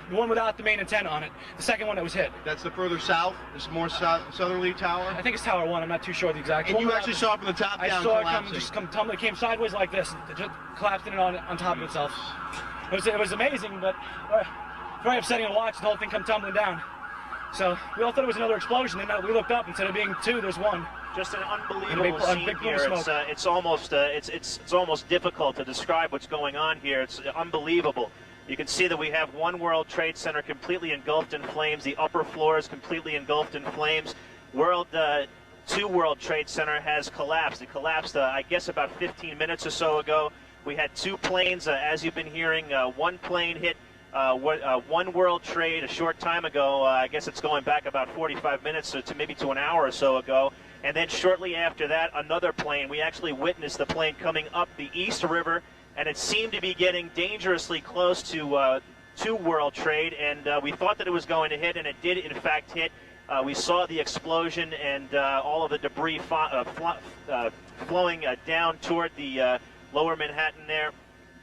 The one without the main antenna on it. The second one that was hit. That's the further south? This more southerly tower? I think it's Tower 1. I'm not too sure the exact. And you actually saw it from the top down collapsing? I saw it come tumbling. It came sideways like this. It just collapsed in on top of itself. It was amazing, but very upsetting to watch the whole thing come tumbling down. So we all thought it was another explosion, and we looked up, instead of being two, there's one. Just an unbelievable scene here. It's almost difficult to describe what's going on here. It's unbelievable. You can see that we have One World Trade Center completely engulfed in flames. The upper floor is completely engulfed in flames. Two World Trade Center has collapsed. It collapsed, I guess, about 15 minutes or so ago. We had two planes, as you've been hearing. One plane hit One World Trade a short time ago. I guess it's going back about 45 minutes to maybe to an hour or so ago. And then shortly after that, another plane. We actually witnessed the plane coming up the East River, and it seemed to be getting dangerously close to World Trade, and we thought that it was going to hit, and it did in fact hit. We saw the explosion and all of the debris flowing down toward the lower Manhattan there,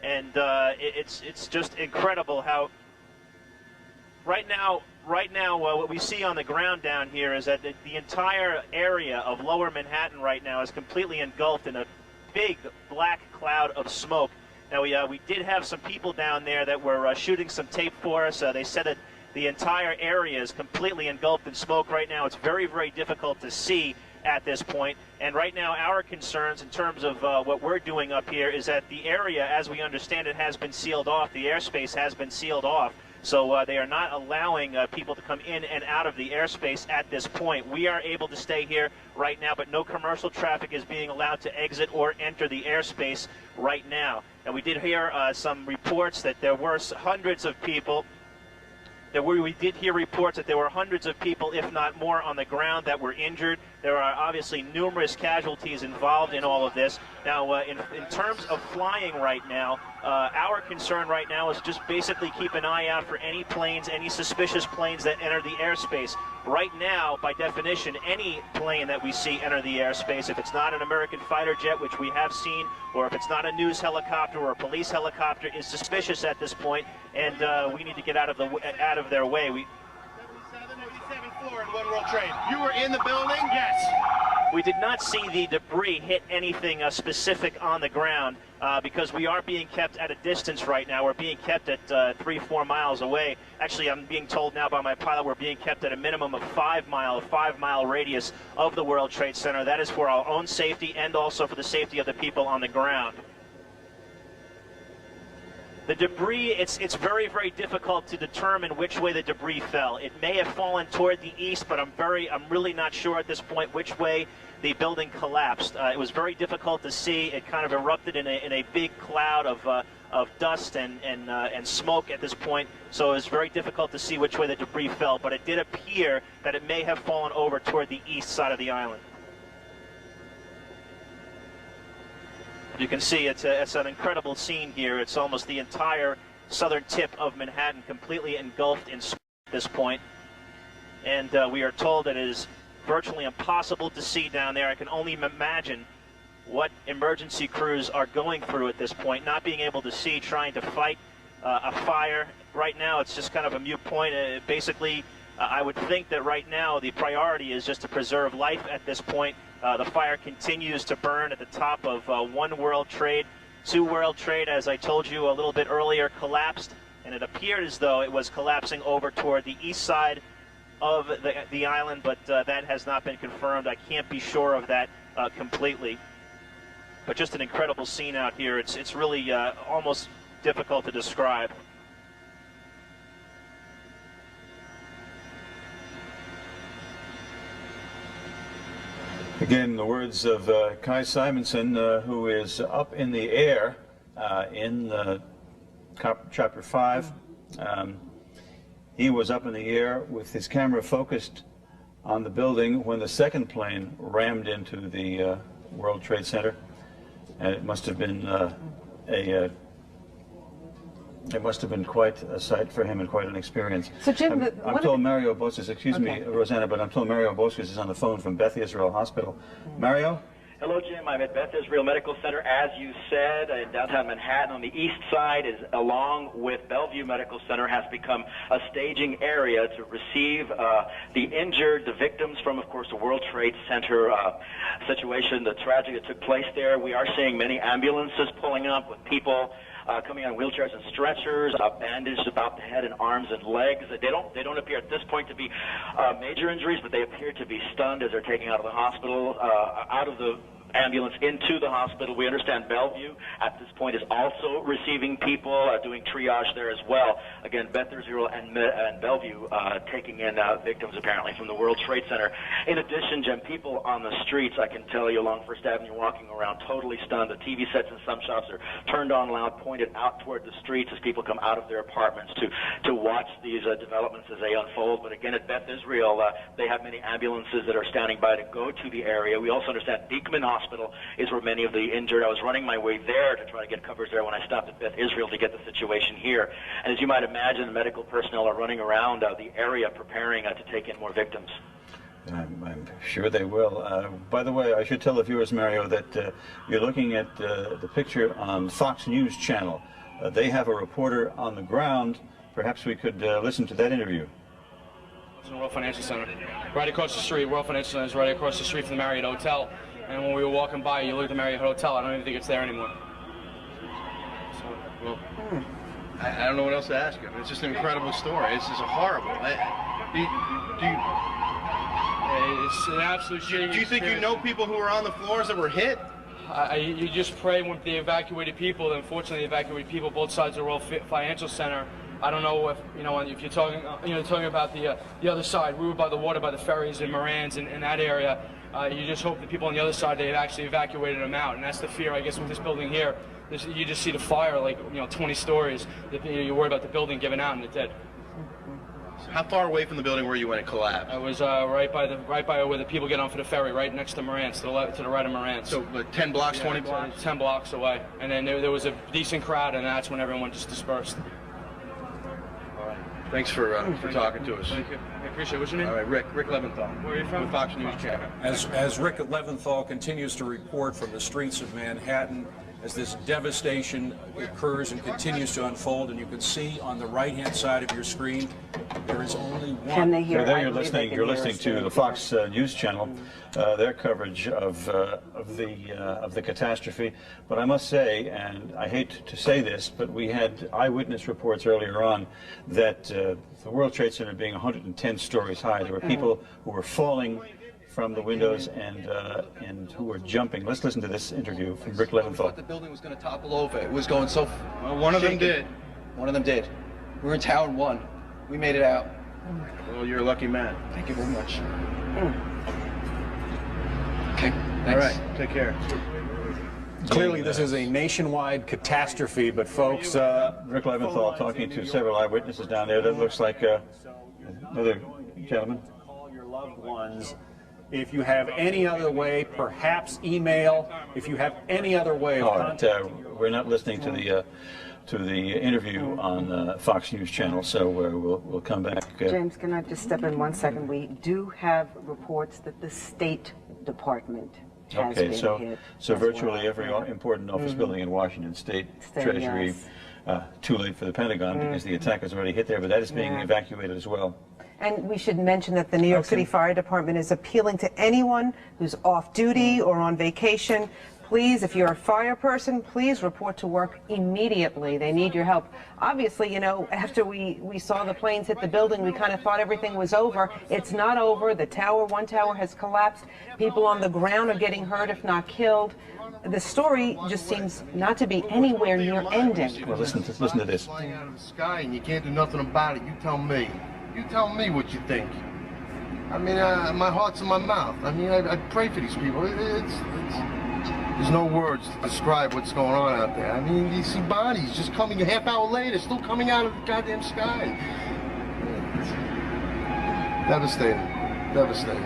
and it's just incredible how right now what we see on the ground down here is that the entire area of lower Manhattan right now is completely engulfed in a big black cloud of smoke. Now we did have some people down there that were shooting some tape for us. They said that the entire area is completely engulfed in smoke right now. It's very, very difficult to see at this point. And right now our concerns in terms of what we're doing up here is that the area, as we understand it, has been sealed off. The airspace has been sealed off. So they are not allowing people to come in and out of the airspace at this point. We are able to stay here right now, but no commercial traffic is being allowed to exit or enter the airspace right now. And we did hear some reports that there were hundreds of people. We did hear reports that there were hundreds of people, if not more, on the ground that were injured. There are obviously numerous casualties involved in all of this. Now, in terms of flying right now, our concern right now is just basically keep an eye out for any planes, any suspicious planes that enter the airspace. Right now, by definition, any plane that we see enter the airspace, if it's not an American fighter jet, which we have seen, or if it's not a news helicopter or a police helicopter, is suspicious at this point, and we need to get out of their way. 77th floor in One World Trade. You were in the building? Yes. We did not see the debris hit anything specific on the ground because we are being kept at a distance right now. We're being kept at 3-4 miles away. Actually, I'm being told now by my pilot we're being kept at a minimum of 5 mile radius of the World Trade Center. That is for our own safety and also for the safety of the people on the ground. The debris, it's very, very difficult to determine which way the debris fell. It may have fallen toward the east, but I'm really not sure at this point which way the building collapsed. It was very difficult to see. It kind of erupted in a big cloud of dust and smoke at this point, so it was very difficult to see which way the debris fell, but it did appear that it may have fallen over toward the east side of the island. You can see it's an incredible scene here. It's almost the entire southern tip of Manhattan completely engulfed in smoke at this point. And we are told that it is virtually impossible to see down there. I can only imagine what emergency crews are going through at this point, not being able to see, trying to fight a fire. Right now it's just kind of a moot point. Basically, I would think that right now the priority is just to preserve life at this point. The fire continues to burn at the top of One World Trade. Two World Trade, as I told you a little bit earlier, collapsed, and it appeared as though it was collapsing over toward the east side of the island, but that has not been confirmed. I can't be sure of that completely. But just an incredible scene out here. It's really almost difficult to describe. Again, the words of Kai Simonson, who is up in the air in Chapter 5. He was up in the air with his camera focused on the building when the second plane rammed into the World Trade Center. And it must have been quite a sight for him and quite an experience. So Jim, I'm told Mario Boscas, excuse me, Rosanna, but I'm told Mario Boscas is on the phone from Beth Israel Hospital. Mario? Hello, Jim. I'm at Beth Israel Medical Center, as you said, in downtown Manhattan. On the east side, along with Bellevue Medical Center, has become a staging area to receive the injured, the victims from, of course, the World Trade Center situation, the tragedy that took place there. We are seeing many ambulances pulling up with people coming on wheelchairs and stretchers, bandaged about the head and arms and legs. They don't appear at this point to be major injuries, but they appear to be stunned as they're taken out of the hospital, out of the ambulance into the hospital. We understand Bellevue at this point is also receiving people, doing triage there as well. Again, Beth Israel and Bellevue taking in victims apparently from the World Trade Center. In addition, Jim, people on the streets, I can tell you, along First Avenue walking around totally stunned. The TV sets in some shops are turned on loud, pointed out toward the streets as people come out of their apartments to watch these developments as they unfold. But again, at Beth Israel, they have many ambulances that are standing by to go to the area. We also understand Beekman Hospital is where many of the injured. I was running my way there to try to get coverage there when I stopped at Beth Israel to get the situation here. And as you might imagine, the medical personnel are running around the area preparing to take in more victims. I'm sure they will. By the way, I should tell the viewers, Mario, that you're looking at the picture on Fox News Channel. They have a reporter on the ground. Perhaps we could listen to that interview. It's in the World Financial Center. Right across the street. World Financial Center is right across the street from the Marriott Hotel. And when we were walking by, you look at the Marriott Hotel, I don't even think it's there anymore. So, well, I don't know what else to ask you. It's just an incredible story. It's just horrible. It's an absolute shame. Do you think you know people who were on the floors that were hit? You just pray when they evacuated people. Unfortunately, they evacuated people both sides of the World Financial Center. I don't know if if you're talking talking about the other side. We were by the water, by the ferries and Moran's in that area. You just hope the people on the other side, they've actually evacuated them out, and that's the fear, I guess, with this building here. You just see the fire, like 20 stories. You're worried about the building giving out, and it did. How far away from the building were you when it collapsed? I was right by where the people get on for the ferry, right next to Moran's, to the right of Moran's. So 10 blocks, 20 blocks? 10 blocks away, and then there was a decent crowd, and that's when everyone just dispersed. Thanks for talking to us. Thank you. I appreciate it. What's your name? All right, Rick Leventhal. Where are you from? With Fox News Channel. As Rick Leventhal continues to report from the streets of Manhattan, as this devastation occurs and continues to unfold, and you can see on the right-hand side of your screen, there is only one. Can they hear? So there you're listening to the Fox News Channel, their coverage of the catastrophe. But I must say, and I hate to say this, but we had eyewitness reports earlier on that the World Trade Center being 110 stories high, there were people who were falling from the windows and who were jumping. Let's listen to this interview from Rick Leventhal. I thought the building was going to topple over. It was going so. Well, one of them did. One of them did. We were in Tower 1. We made it out. Well, you're a lucky man. Thank you very much. Okay, thanks. All right, take care. Clearly, this is a nationwide catastrophe, but folks... Rick Leventhal talking to several eyewitnesses down there. That looks like another gentleman. Call your loved ones. If you have any other way, perhaps email. If you have any other way of contacting. We're not listening to the interview on Fox News Channel, so we'll come back. James, can I just step in 1 second? We do have reports that the State Department has been hit. So virtually every important office building in Washington State, Treasury, too late for the Pentagon because the attack has already hit there, but that is being evacuated as well. And we should mention that the New York City Fire Department is appealing to anyone who's off duty or on vacation. Please, if you're a fire person, please report to work immediately. They need your help. Obviously, after we saw the planes hit the building, we kind of thought everything was over. It's not over. The one tower has collapsed. People on the ground are getting hurt, if not killed. The story just seems not to be anywhere near ending. Well, listen to this. Flying out of the sky and you can't do nothing about it. You tell me. You tell me what you think. I mean, my heart's in my mouth. I mean, I pray for these people. There's no words to describe what's going on out there. I mean, you see bodies just coming a half hour later, still coming out of the goddamn sky. Devastating. Devastating.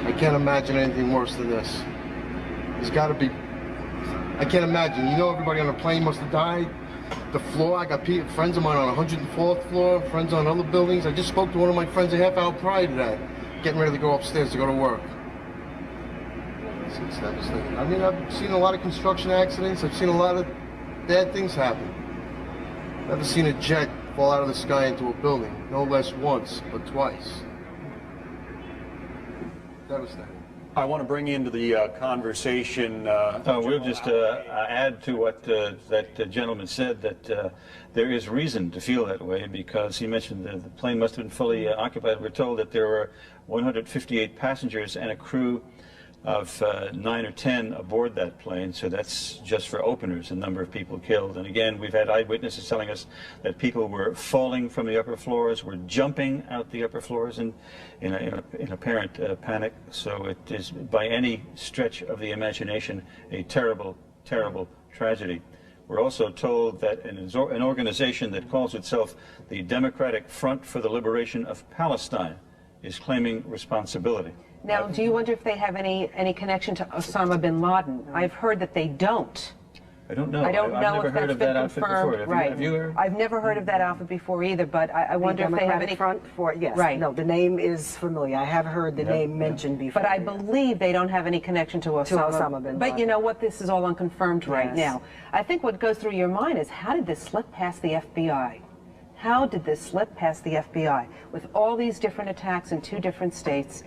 I can't imagine anything worse than this. There's got to be... I can't imagine. Everybody on the plane must have died. The floor, I got friends of mine on 104th floor, friends on other buildings. I just spoke to one of my friends a half hour prior to that, getting ready to go upstairs to go to work. It's devastating. I mean, I've seen a lot of construction accidents. I've seen a lot of bad things happen. Never seen a jet fall out of the sky into a building, no less once, but twice. Devastating. I want to bring into the conversation. We'll just add to what that gentleman said, that there is reason to feel that way, because he mentioned that the plane must have been fully occupied. We're told that there were 158 passengers and a crew of 9 or 10 aboard that plane, so that's just for openers, a number of people killed. And again, we've had eyewitnesses telling us that people were falling from the upper floors, were jumping out the upper floors in apparent panic. So it is, by any stretch of the imagination, a terrible, terrible tragedy. We're also told that an organization that calls itself the Democratic Front for the Liberation of Palestine is claiming responsibility. Now, do you wonder if they have any connection to Osama bin Laden? I've heard that they don't. I don't know. I don't know I've never if heard that's of that been outfit confirmed. before. Right. Have you heard? I've never heard of that outfit before either, but I wonder if they have any... Front for, yes. Right. No, the name is familiar. I have heard the name mentioned before. But I believe they don't have any connection to Osama bin Laden. But you know what? This is all unconfirmed right now. I think what goes through your mind is, how did this slip past the FBI? How did this slip past the FBI? With all these different attacks in 2 different states.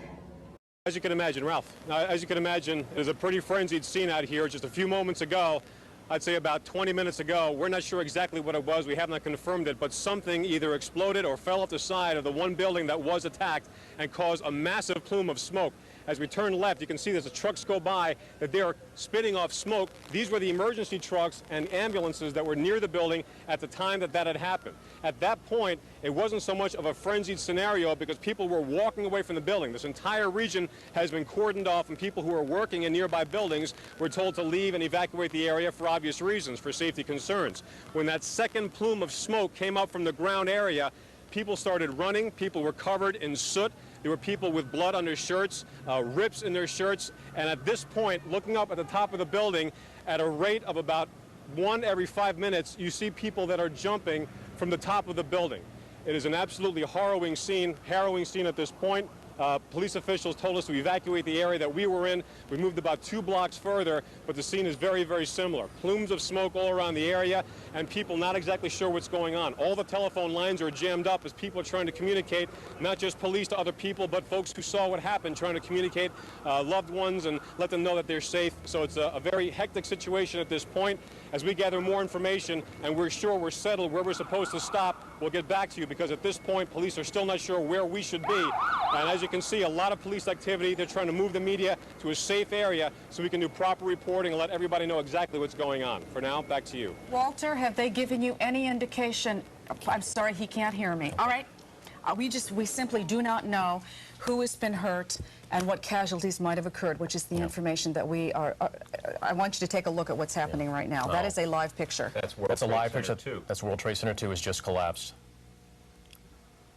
As you can imagine, Ralph, as you can imagine, there's a pretty frenzied scene out here just a few moments ago. I'd say about 20 minutes ago. We're not sure exactly what it was. We have not confirmed it, but something either exploded or fell off the side of the one building that was attacked and caused a massive plume of smoke. As we turn left, you can see there's a trucks go by that they are spitting off smoke. These were the emergency trucks and ambulances that were near the building at the time that had happened. At that point, it wasn't so much of a frenzied scenario because people were walking away from the building. This entire region has been cordoned off, and people who are working in nearby buildings were told to leave and evacuate the area for obvious reasons, for safety concerns. When that second plume of smoke came up from the ground area, people started running. People were covered in soot. There were people with blood on their shirts, rips in their shirts, and at this point, looking up at the top of the building, at a rate of about 1 every 5 minutes, you see people that are jumping from the top of the building. It is an absolutely harrowing scene at this point. Police officials told us to evacuate the area that we were in. We moved about 2 blocks further, but the scene is very, very similar. Plumes of smoke all around the area, and people not exactly sure what's going on. All the telephone lines are jammed up as people are trying to communicate, not just police to other people, but folks who saw what happened, trying to communicate loved ones and let them know that they're safe. So it's a very hectic situation at this point. As we gather more information and we're sure we're settled where we're supposed to stop, we'll get back to you, because at this point, police are still not sure where we should be. And as you can see, a lot of police activity. They're trying to move the media to a safe area so we can do proper reporting and let everybody know exactly what's going on. For now, back to you. Walter, have they given you any indication? I'm sorry, he can't hear me. All right. We simply do not know who has been hurt and what casualties might have occurred, which is the information that we are. I want you to take a look at what's happening right now. That is a live picture. That's a live picture too. That's World Trade Center 2 has just collapsed.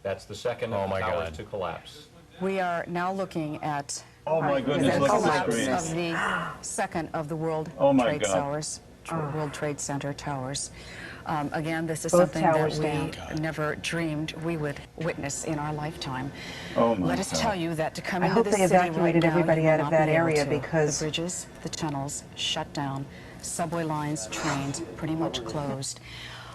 That's the second of the towers to collapse. We are now looking at goodness, the look at collapse the of the second of the World Trade Towers. World Trade Center towers. Again, this is something that we never dreamed we would witness in our lifetime. Let us tell you that to come into the city right now, evacuated everybody out of that area because the bridges, the tunnels shut down, subway lines, trains pretty much closed.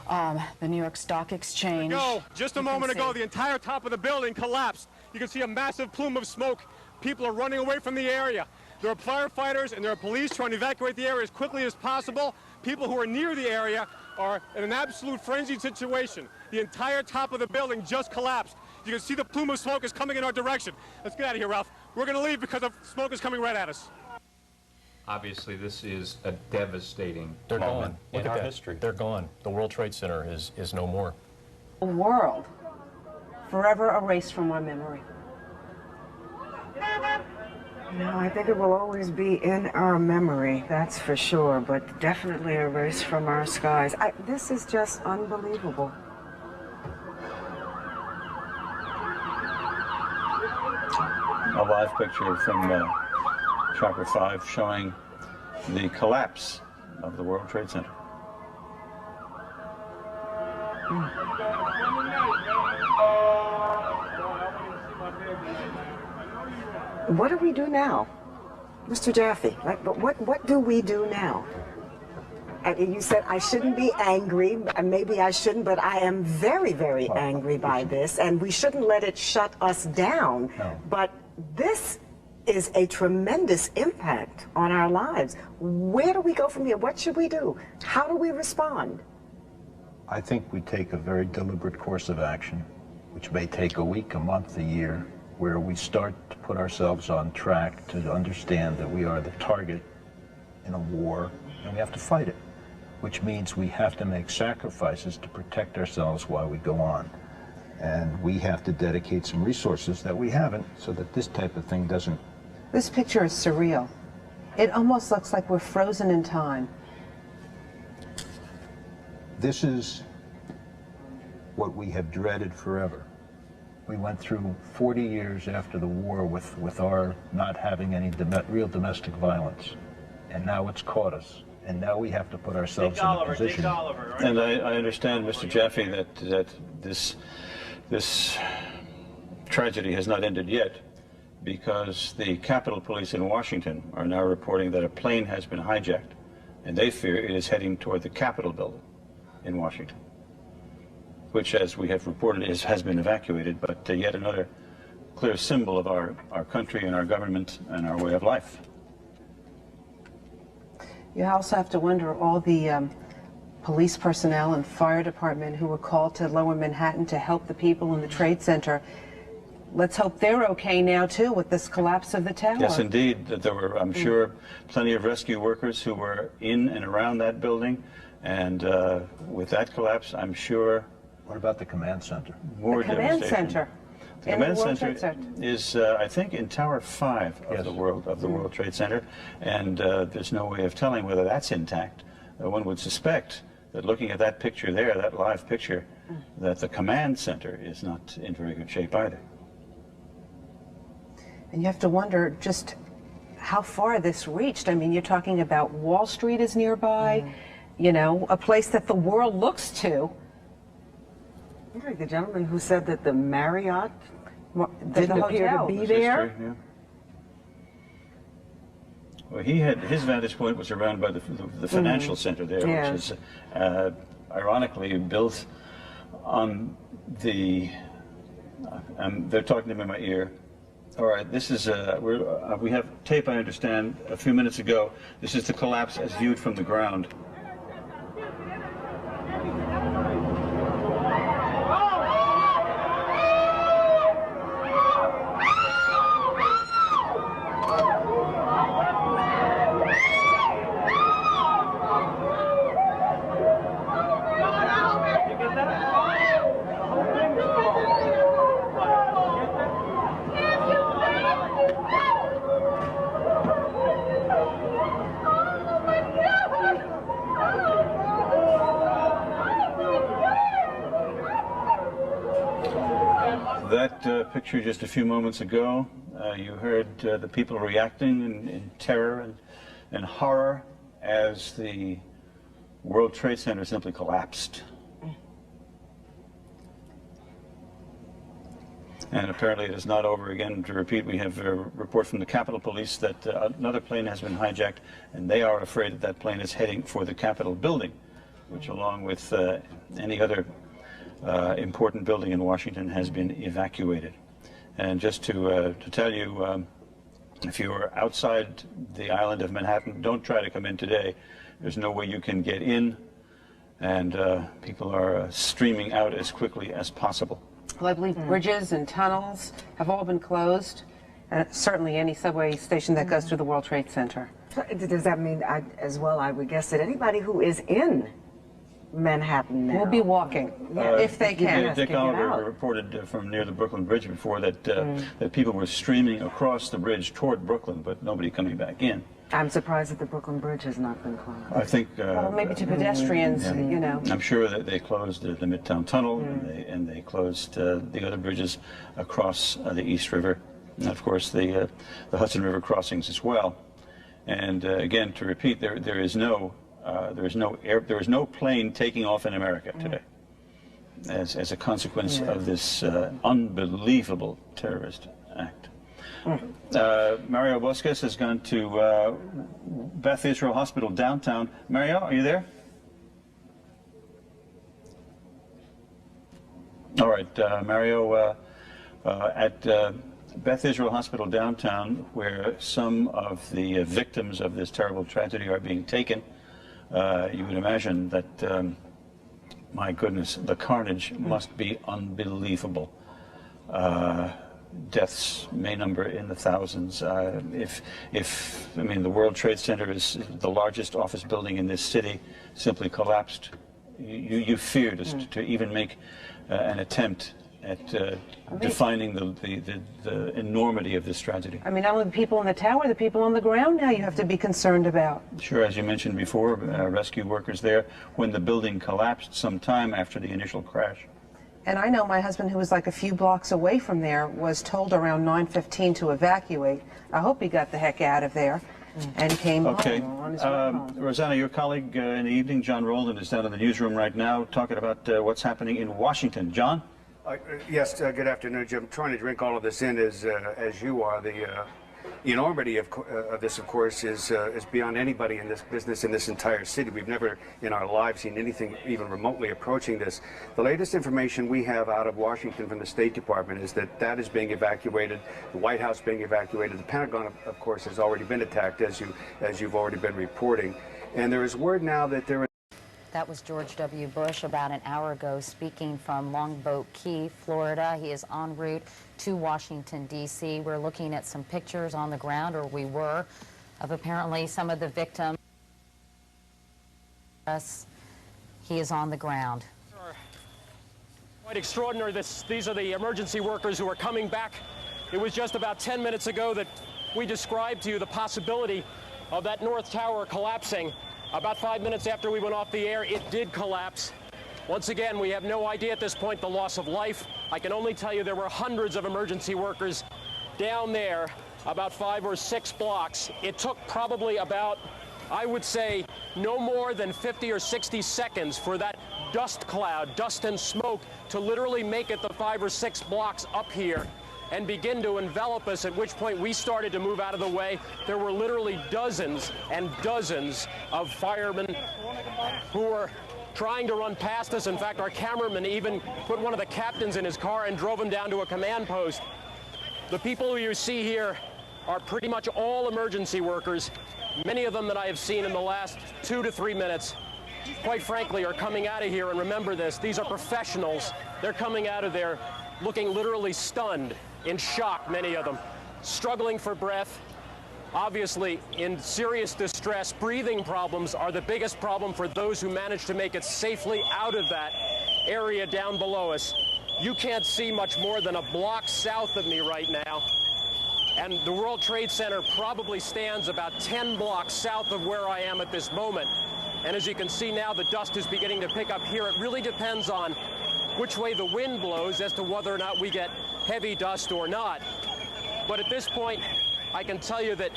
The New York Stock Exchange. Just a moment ago, the entire top of the building collapsed. You can see a massive plume of smoke. People are running away from the area. There are firefighters and there are police trying to evacuate the area as quickly as possible. People who are near the area are in an absolute frenzied situation. The entire top of the building just collapsed. You can see the plume of smoke is coming in our direction. Let's get out of here, Ralph. We're going to leave because the smoke is coming right at us. Obviously, this is a devastating They're moment gone. in our history. They're gone. The World Trade Center is no more. The world forever erased from our memory. No, I think it will always be in our memory, that's for sure, but definitely erased from our skies. This is just unbelievable. A live picture from Chopper 5 showing the collapse of the World Trade Center. What do we do now? Mr. Jaffe, but what do we do now? And you said I shouldn't be angry, and maybe I shouldn't, but I am very, very angry by this, and we shouldn't let it shut us down. No. But this is a tremendous impact on our lives. Where do we go from here? What should we do? How do we respond? I think we take a very deliberate course of action, which may take a week, a month, a year, where we start to put ourselves on track to understand that we are the target in a war and we have to fight it, which means we have to make sacrifices to protect ourselves while we go on. And we have to dedicate some resources that we haven't so that this type of thing doesn't. This picture is surreal. It almost looks like we're frozen in time. This is what we have dreaded forever. We went through 40 years after the war with our not having any real domestic violence. And now it's caught us. And now we have to put ourselves in a position. And I understand, Mr. Jaffe, that this tragedy has not ended yet, because the Capitol Police in Washington are now reporting that a plane has been hijacked, and they fear it is heading toward the Capitol building in Washington, which, as we have reported, has been evacuated, but yet another clear symbol of our country and our government and our way of life. You also have to wonder all the police personnel and fire department who were called to Lower Manhattan to help the people in the Trade Center. Let's hope they're okay now, too, with this collapse of the tower. Yes, indeed. There were, I'm sure, plenty of rescue workers who were in and around that building. And with that collapse, I'm sure... What about the command center? More command devastation. center. The command center is, I think, in Tower 5 of the World Trade Center. And there's no way of telling whether that's intact. One would suspect that looking at that picture there, that live picture, that the command center is not in very good shape either. And you have to wonder just how far this reached. I mean, you're talking about Wall Street is nearby, you know, a place that the world looks to. The gentleman who said that the Marriott didn't appear to be there. History, yeah. Well, his vantage point was around by the financial center there, which is ironically built on the. They're talking to me in my ear. All right, this is we have tape. I understand a few minutes ago. This is the collapse as viewed from the ground. That picture just a few moments ago, you heard the people reacting in terror and horror as the World Trade Center simply collapsed. And apparently it is not over. Again, to repeat, we have a report from the Capitol Police that another plane has been hijacked, and they are afraid that that plane is heading for the Capitol building, which, along with any other important building in Washington, has been evacuated. And just to tell you, if you are outside the island of Manhattan, don't try to come in today. There's no way you can get in, and people are streaming out as quickly as possible. Well, I believe bridges and tunnels have all been closed, and certainly any subway station that goes through the World Trade Center. Does that mean, as well, I would guess that anybody who is in Manhattan now will be walking, if they can. Dick Oliver reported from near the Brooklyn Bridge before that that people were streaming across the bridge toward Brooklyn, but nobody coming back in. I'm surprised that the Brooklyn Bridge has not been closed. I think well, maybe to pedestrians, you know. I'm sure that they closed the Midtown Tunnel, and they closed the other bridges across the East River, and of course the Hudson River crossings as well. And again, to repeat, there is no plane taking off in America today as a consequence of this unbelievable terrorist act. Mario Bosques has gone to Beth Israel Hospital downtown. Mario, are you there? All right, Mario, at Beth Israel Hospital downtown, where some of the victims of this terrible tragedy are being taken. You would imagine that, my goodness, the carnage must be unbelievable. Deaths may number in the thousands. I mean, the World Trade Center is the largest office building in this city, simply collapsed. You fear to even make an attempt at defining the enormity of this tragedy. I mean, not only the people in the tower, the people on the ground now you have to be concerned about. Sure, as you mentioned before, rescue workers there when the building collapsed some time after the initial crash. And I know my husband, who was like a few blocks away from there, was told around 9:15 to evacuate. I hope he got the heck out of there and came home on his way home. Rosanna, your colleague in the evening, John Roldan, is down in the newsroom right now talking about what's happening in Washington. John? Yes, good afternoon, Jim. I'm trying to drink all of this in as you are. The enormity of this, of course, is beyond anybody in this business in this entire city. We've never in our lives seen anything even remotely approaching this. The latest information we have out of Washington from the State Department is that is being evacuated, the White House being evacuated. The Pentagon, of course, has already been attacked, as you've already been reporting. And there is word now that there is... That was George W. Bush about an hour ago speaking from Longboat Key, Florida. He is en route to Washington, D.C. We're looking at some pictures on the ground, or we were, of apparently some of the victims. He is on the ground. Quite extraordinary. These are the emergency workers who are coming back. It was just about 10 minutes ago that we described to you the possibility of that North Tower collapsing. About 5 minutes after we went off the air, it did collapse. Once again, we have no idea at this point the loss of life. I can only tell you there were hundreds of emergency workers down there, about 5 or 6 blocks. It took probably about, I would say, no more than 50 or 60 seconds for that dust cloud, dust and smoke, to literally make it the 5 or 6 blocks up here and begin to envelop us, at which point we started to move out of the way. There were literally dozens and dozens of firemen who were trying to run past us. In fact, our cameraman even put one of the captains in his car and drove him down to a command post. The people who you see here are pretty much all emergency workers. Many of them that I have seen in the last 2 to 3 minutes, quite frankly, are coming out of here. And remember this, these are professionals. They're coming out of there looking literally stunned, in shock, many of them, struggling for breath, obviously in serious distress. Breathing problems are the biggest problem for those who manage to make it safely out of that area down below us. You can't see much more than a block south of me right now, and the World Trade Center probably stands about 10 blocks south of where I am at this moment. And as you can see now, the dust is beginning to pick up here. It really depends on which way the wind blows as to whether or not we get heavy dust or not. But at this point, I can tell you that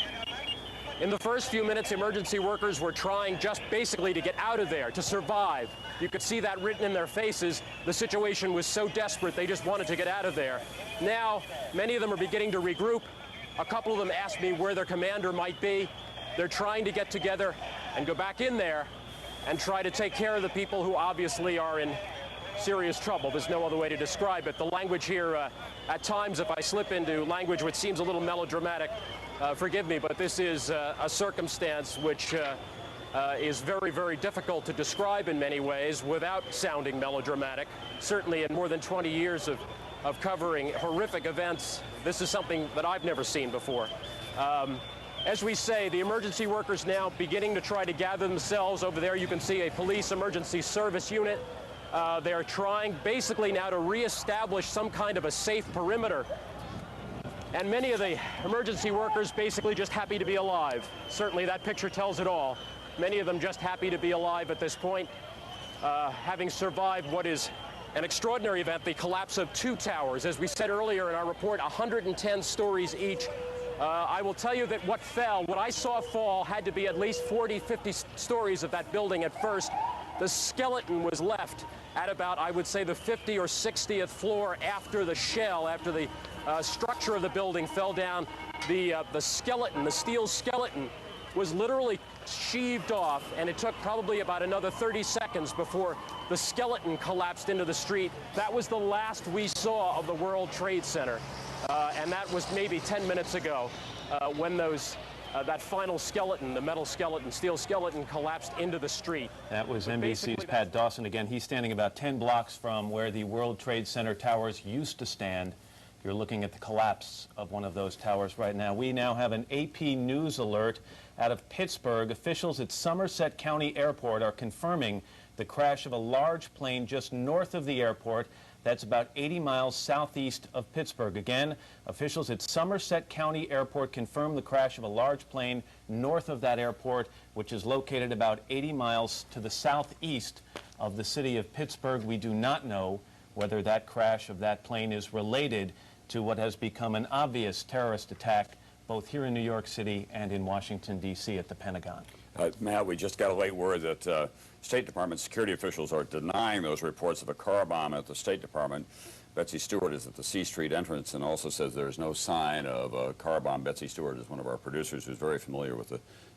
in the first few minutes, emergency workers were trying just basically to get out of there, to survive. You could see that written in their faces. The situation was so desperate, they just wanted to get out of there. Now, many of them are beginning to regroup. A couple of them asked me where their commander might be. They're trying to get together and go back in there and try to take care of the people who obviously are in serious trouble. There's no other way to describe it. The language here, at times, if I slip into language which seems a little melodramatic, forgive me, but this is a circumstance which is very, very difficult to describe in many ways without sounding melodramatic. Certainly in more than 20 years of covering horrific events, this is something that I've never seen before. As we say, the emergency workers now beginning to try to gather themselves. Over there you can see a police emergency service unit. They're trying basically now to reestablish some kind of a safe perimeter. And many of the emergency workers basically just happy to be alive. Certainly that picture tells it all. Many of them just happy to be alive at this point, having survived what is an extraordinary event, the collapse of 2 towers. As we said earlier in our report, 110 stories each. I will tell you that what fell, what I saw fall, had to be at least 40, 50 stories of that building at first. The skeleton was left at about, I would say, the 50 or 60th floor after the shell, after the structure of the building fell down. The skeleton, the steel skeleton, was literally sheaved off, and it took probably about another 30 seconds before the skeleton collapsed into the street. That was the last we saw of the World Trade Center. and that was maybe 10 minutes ago when that final skeleton, the metal skeleton, steel skeleton, collapsed into the street. That was NBC's Pat Dawson again. He's standing about 10 blocks from where the World Trade Center towers used to stand. You're looking at the collapse of one of those towers right now. We now have an AP News alert out of Pittsburgh. Officials at Somerset County Airport are confirming the crash of a large plane just north of the airport. That's about 80 miles southeast of Pittsburgh. Again, officials at Somerset County Airport confirmed the crash of a large plane north of that airport, which is located about 80 miles to the southeast of the city of Pittsburgh. We do not know whether that crash of that plane is related to what has become an obvious terrorist attack both here in New York City and in Washington, D.C. at the Pentagon. Matt, we just got a late word that State Department security officials are denying those reports of a car bomb at the State Department. Betsy Stewart is at the C Street entrance and also says there's no sign of a car bomb. Betsy Stewart is one of our producers who's very familiar with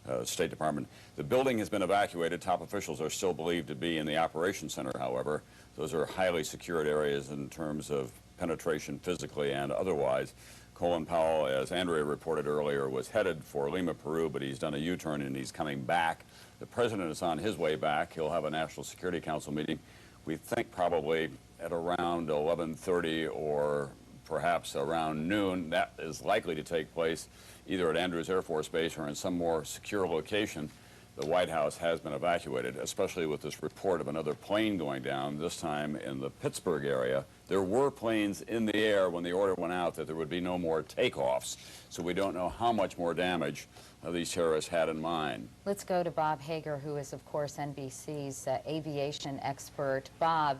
the State Department. The building has been evacuated. Top officials are still believed to be in the operations center, however. Those are highly secured areas in terms of penetration physically and otherwise. Colin Powell, as Andrea reported earlier, was headed for Lima, Peru, but he's done a U-turn and he's coming back. The president is on his way back. He'll have a National Security Council meeting, we think probably at around 11:30 or perhaps around noon. That is likely to take place either at Andrews Air Force Base or in some more secure location. The White House has been evacuated, especially with this report of another plane going down, this time in the Pittsburgh area. There were planes in the air when the order went out that there would be no more takeoffs, so we don't know how much more damage these terrorists had in mind. Let's go to Bob Hager, who is, of course, NBC's aviation expert. Bob,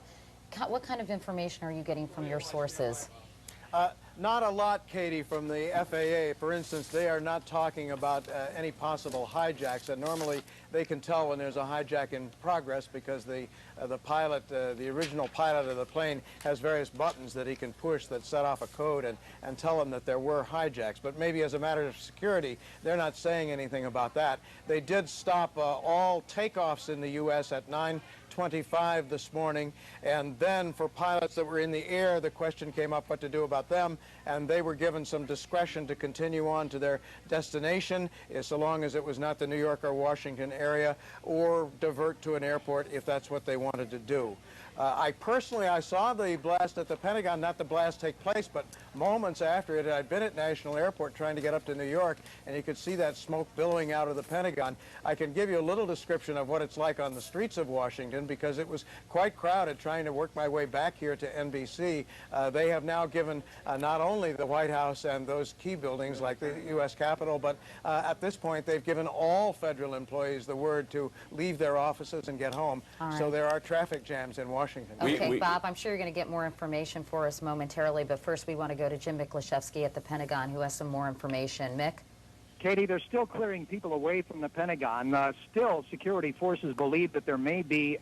what kind of information are you getting from your sources? Not a lot, Katie, from the FAA. For instance, they are not talking about any possible hijacks. And normally they can tell when there's a hijack in progress because the pilot, the original pilot of the plane, has various buttons that he can push that set off a code and tell them that there were hijacks. But maybe as a matter of security, they're not saying anything about that. They did stop all takeoffs in the U.S. at 9:25 this morning, and then for pilots that were in the air, the question came up what to do about them, and they were given some discretion to continue on to their destination, so long as it was not the New York or Washington area, or divert to an airport if that's what they wanted to do. I saw the blast at the Pentagon, not the blast take place, but moments after it. I'd been at National Airport trying to get up to New York, and you could see that smoke billowing out of the Pentagon. I can give you a little description of what it's like on the streets of Washington, because it was quite crowded trying to work my way back here to NBC. They have now given not only the White House and those key buildings like the U.S. Capitol, but at this point they've given all federal employees the word to leave their offices and get home. Right. So there are traffic jams in Washington. Okay, Bob, I'm sure you're going to get more information for us momentarily, but first we want to go to Jim Miklaszewski at the Pentagon, who has some more information. Mick? Katie, they're still clearing people away from the Pentagon. Still, security forces believe that there may be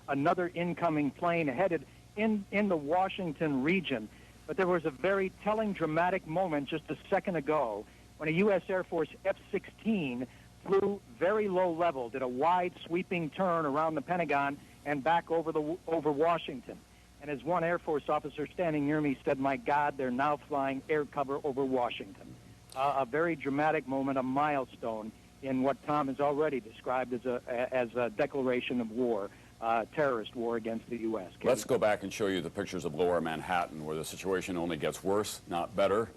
another incoming plane headed in the Washington region. But there was a very telling, dramatic moment just a second ago when a U.S. Air Force F-16 flew very low level, did a wide sweeping turn around the Pentagon and back over Washington. And as one Air Force officer standing near me said, "My God, they're now flying air cover over Washington." A very dramatic moment, a milestone in what Tom has already described as a declaration of war, terrorist war against the U.S. Let's go back and show you the pictures of Lower Manhattan, where the situation only gets worse, not better.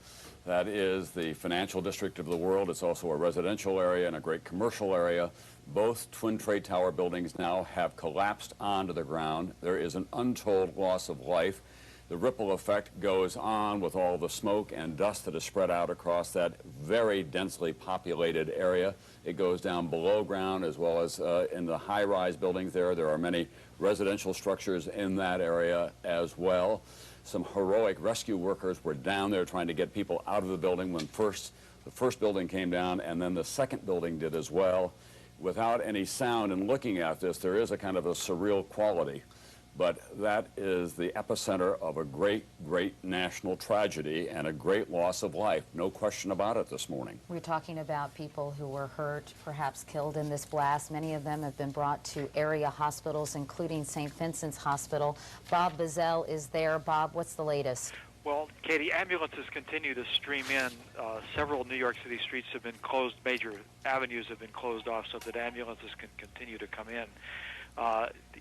That is the financial district of the world. It's also a residential area and a great commercial area. Both Twin Trade Tower buildings now have collapsed onto the ground. There is an untold loss of life. The ripple effect goes on with all the smoke and dust that is spread out across that very densely populated area. It goes down below ground as well as in the high-rise buildings there. There are many residential structures in that area as well. Some heroic rescue workers were down there trying to get people out of the building when the first building came down, and then the second building did as well. Without any sound, and looking at this, there is a kind of a surreal quality. But that is the epicenter of a great, great national tragedy and a great loss of life. No question about it this morning. We're talking about people who were hurt, perhaps killed in this blast. Many of them have been brought to area hospitals, including St. Vincent's Hospital. Bob Bazell is there. Bob, what's the latest? Well, Katie, ambulances continue to stream in. Several New York City streets have been closed. Major avenues have been closed off so that ambulances can continue to come in.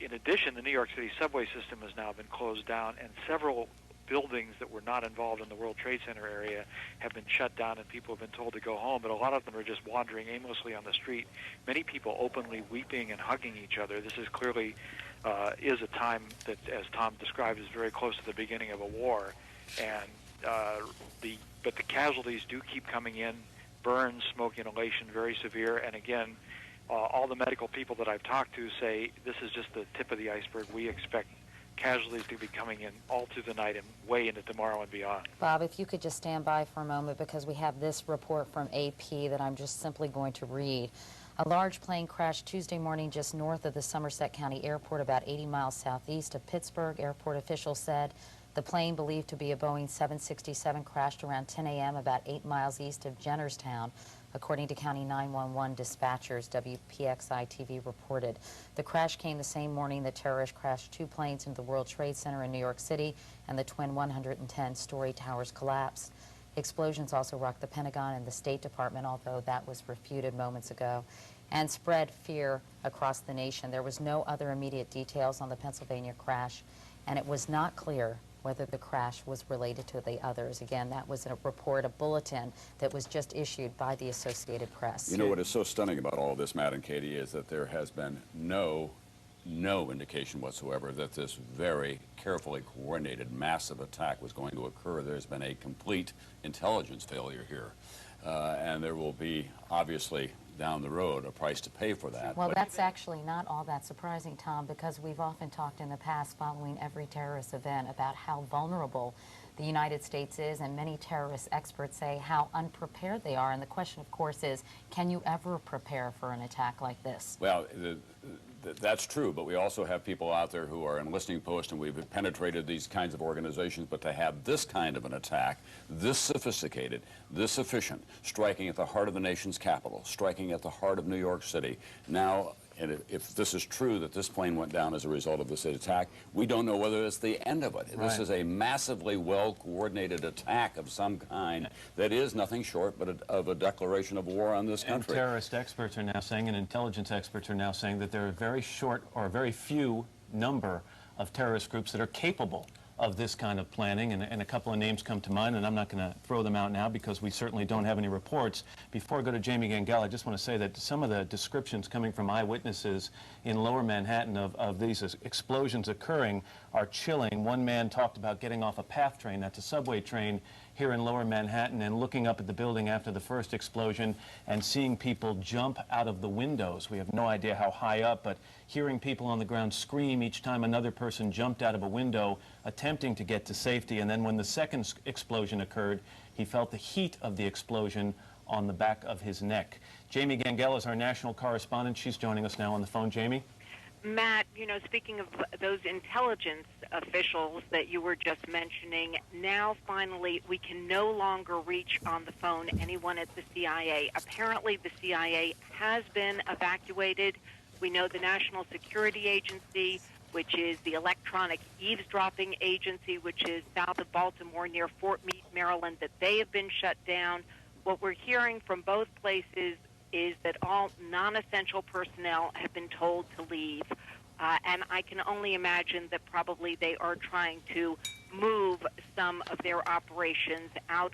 In addition, the New York City subway system has now been closed down, and several buildings that were not involved in the World Trade Center area have been shut down, and people have been told to go home, but a lot of them are just wandering aimlessly on the street, many people openly weeping and hugging each other. This is clearly is a time that, as Tom described, is very close to the beginning of a war, and but the casualties do keep coming in, burns, smoke inhalation, very severe, and again, all the medical people that I've talked to say this is just the tip of the iceberg. We expect casualties to be coming in all through the night and way into tomorrow and beyond. Bob, if you could just stand by for a moment, because we have this report from AP that I'm just simply going to read. A large plane crashed Tuesday morning just north of the Somerset County Airport, about 80 miles southeast of Pittsburgh. Airport officials said the plane, believed to be a Boeing 767, crashed around 10 a.m. about 8 miles east of Jennerstown, according to County 911 dispatchers, WPXI-TV reported. The crash came the same morning the terrorists crashed 2 planes into the World Trade Center in New York City, and the twin 110-story towers collapsed. Explosions also rocked the Pentagon and the State Department, although that was refuted moments ago, and spread fear across the nation. There was no other immediate details on the Pennsylvania crash, and it was not clear whether the crash was related to the others. Again, that was a report, a bulletin that was just issued by the Associated Press. You know what is so stunning about all of this, Matt and Katie, is that there has been no indication whatsoever that this very carefully coordinated massive attack was going to occur. There's been a complete intelligence failure here. And there will be, obviously, down the road, a price to pay for that. Well, that's actually not all that surprising, Tom, because we've often talked in the past following every terrorist event about how vulnerable the United States is, and many terrorist experts say how unprepared they are. And the question, of course, is, can you ever prepare for an attack like this? Well, that's true, but we also have people out there who are in listening posts, and we've penetrated these kinds of organizations, but to have this kind of an attack, this sophisticated, this efficient, striking at the heart of the nation's capital, striking at the heart of New York City, now, and if this is true that this plane went down as a result of this attack, we don't know whether it's the end of it. Right. This is a massively well-coordinated attack of some kind that is nothing short but of a declaration of war on this country. And terrorist experts are now saying, and intelligence experts are now saying, that there are very short or very few number of terrorist groups that are capable of this kind of planning, and a couple of names come to mind, and I'm not going to throw them out now because we certainly don't have any reports. Before I go to Jamie Gangel, I just want to say that some of the descriptions coming from eyewitnesses in Lower Manhattan of these explosions occurring are chilling. One man talked about getting off a PATH train, that's a subway train, here in Lower Manhattan, and looking up at the building after the first explosion and seeing people jump out of the windows. We have no idea how high up, but hearing people on the ground scream each time another person jumped out of a window attempting to get to safety. And then when the second explosion occurred, he felt the heat of the explosion on the back of his neck. Jamie Gangel is our national correspondent. She's joining us now on the phone. Jamie? Matt, you know, speaking of those intelligence officials that you were just mentioning, now finally we can no longer reach on the phone anyone at the CIA. Apparently the CIA has been evacuated. We know the National Security Agency, which is the electronic eavesdropping agency, which is south of Baltimore near Fort Meade, Maryland, that they have been shut down. What we're hearing from both places is that all non-essential personnel have been told to leave. And I can only imagine that probably they are trying to move some of their operations out